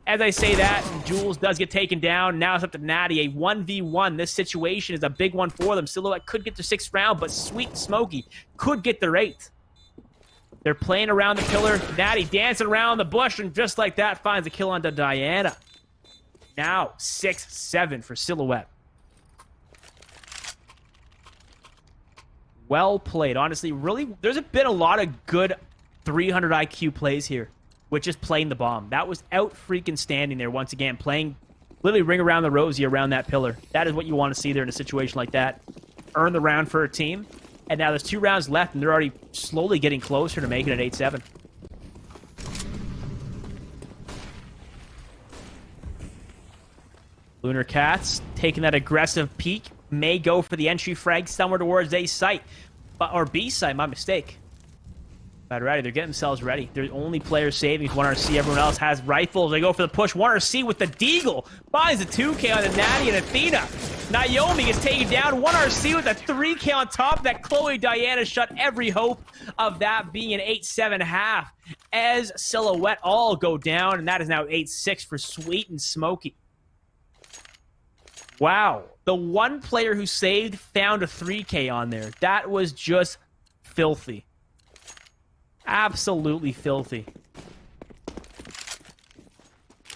As I say that, Jules does get taken down. Now it's up to Natty. A 1v1. This situation is a big one for them. Silhouette could get their 6th round, but Sweet and Smoky could get their 8th. They're playing around the pillar. Natty dancing around the bush, and just like that, finds a kill onto Diana. Now 6-7 for Silhouette. Well played. Honestly, really, there's been a lot of good 300 IQ plays here with just playing the bomb. That was out freaking standing there once again, playing literally ring around the rosy around that pillar. That is what you want to see there in a situation like that. Earn the round for a team. And now there's 2 rounds left, and they're already slowly getting closer to making it 8-7. Lunar Cats taking that aggressive peek. May go for the entry frag somewhere towards A site. Or B site, my mistake. But ready, they're getting themselves ready. They're only players saving. 1RC, everyone else has rifles. They go for the push. 1RC with the Deagle. Finds a 2K on the Natty and Athena. Naomi gets taken down. 1RC with a 3K on top of that. Chloe Diana shut every hope of that being an 8-7 half. As Silhouette all go down. And that is now 8-6 for Sweet and Smoky. Wow. The one player who saved found a 3K on there. That was just filthy. Absolutely filthy.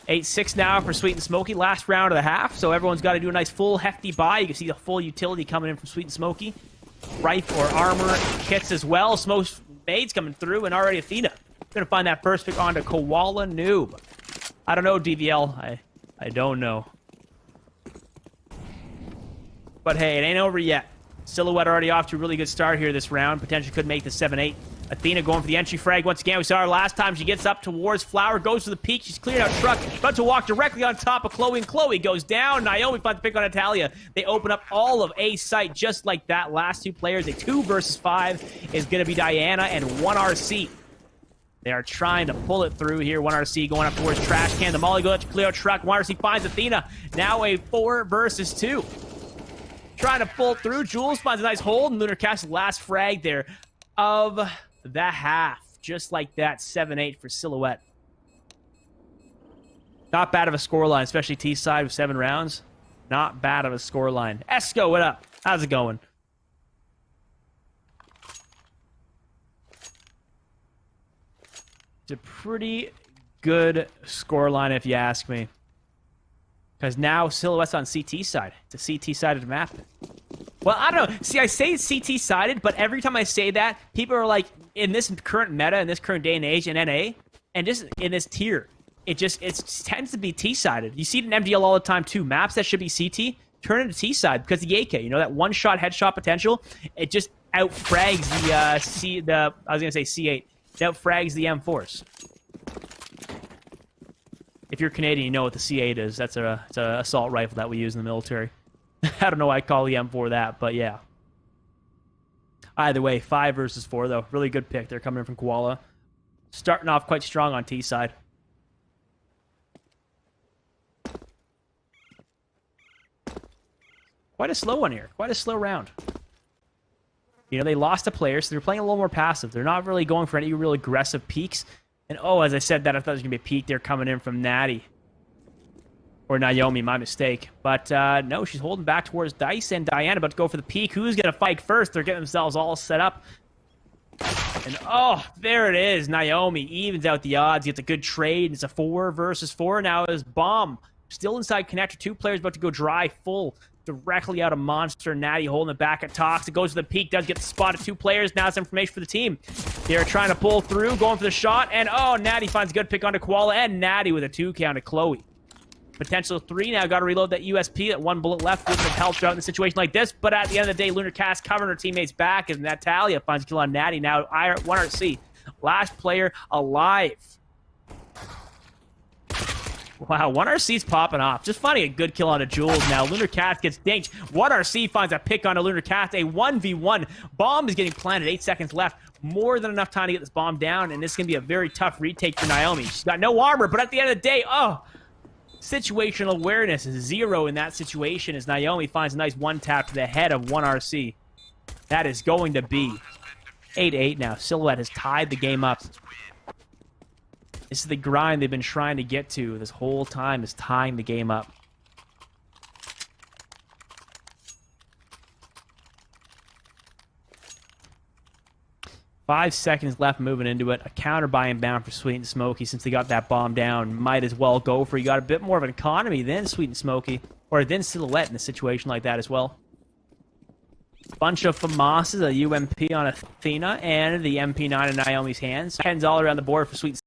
8-6 now for Sweet and Smoky. Last round of the half, so everyone's got to do a nice full hefty buy. You can see the full utility coming in from Sweet and Smoky. Rifle or armor kits as well. Smoke Maids coming through, and already Athena. Gonna find that first pick onto Koala Noob. I don't know, DVL. I don't know. But hey, it ain't over yet. Silhouette already off to a really good start here this round. Potentially could make the 7-8. Athena going for the entry frag once again. We saw her last time. She gets up towards Flower, goes to the peak. She's cleared out Truck, about to walk directly on top of Chloe, and Chloe goes down. Naomi finds the pick on Natalia. They open up all of A site just like that. Last two players, a 2 versus 5 is going to be Diana and 1RC. They are trying to pull it through here. 1RC going up towards Trash Can. The Molly goes to clear out Truck. 1RC finds Athena. Now a 4 versus 2. Trying to pull through. Jules finds a nice hold, and Lunar Cast's last frag there of the half. Just like that, 7-8 for Silhouette. Not bad of a scoreline, especially T-side with 7 rounds. Not bad of a scoreline. Esco, what up? How's it going? It's a pretty good scoreline if you ask me. Because now Silhouette's on CT side. It's a CT-sided map. Well, I don't know. See, I say it's CT-sided, but every time I say that, people are like, in this current meta, in this current day and age, in NA, and just in this tier, it tends to be T-sided. You see it in MDL all the time, too. Maps that should be CT turn into T-side because the AK, you know, that one-shot headshot potential, it just outfrags the, I was going to say C8. It outfrags the M4s. If you're Canadian, you know what the C8 is. It's an assault rifle that we use in the military. I don't know why I call the M4 that, but yeah. Either way, 5 versus 4, though. Really good pick. They're coming in from Koala. Starting off quite strong on T side. Quite a slow one here. Quite a slow round. You know, they lost a player, so they're playing a little more passive. They're not really going for any real aggressive peaks. And oh, as I said that, I thought it was going to be a peek there coming in from Natty. Or Naomi, my mistake. But no, she's holding back towards Dice and Diana about to go for the peek. Who's going to fight first? They're getting themselves all set up. And oh, there it is. Naomi evens out the odds, gets a good trade. It's a 4 versus 4. Now is Bomb still inside connector. 2 players about to go dry full directly out of Monster. Natty holding it back at Tox. It goes to the peak, does get the spot of 2 players. Now it's information for the team. They're trying to pull through, going for the shot. And oh, Natty finds a good pick onto Koala. And Natty with a 2 count to Chloe. Potential 3 now. Got to reload that USP. That 1 bullet left wouldn't have helped her out in a situation like this. But at the end of the day, Lunar Cast covering her teammates back as Natalia finds a kill on Natty. Now 1RC. Last player alive. Wow, 1RC's popping off. Just finding a good kill on a Jules now. Lunar Cast gets dinked. 1RC finds a pick on a Lunar Cast. A 1v1. Bomb is getting planted. 8 seconds left. More than enough time to get this bomb down. And this is going to be a very tough retake for Naomi. She's got no armor, but at the end of the day, oh, situational awareness is 0 in that situation as Naomi finds a nice 1-tap to the head of 1RC. That is going to be 8-8 now. Silhouette has tied the game up. This is the grind they've been trying to get to this whole time, is tying the game up. Five seconds left moving into it. A counter buy and bound for Sweet and Smoky since they got that bomb down. Might as well go for it. You got a bit more of an economy than Sweet and Smoky, or than Silhouette in a situation like that as well. Bunch of FAMASs, a UMP on Athena, and the MP9 in Naomi's hands. 10s all around the board for Sweet and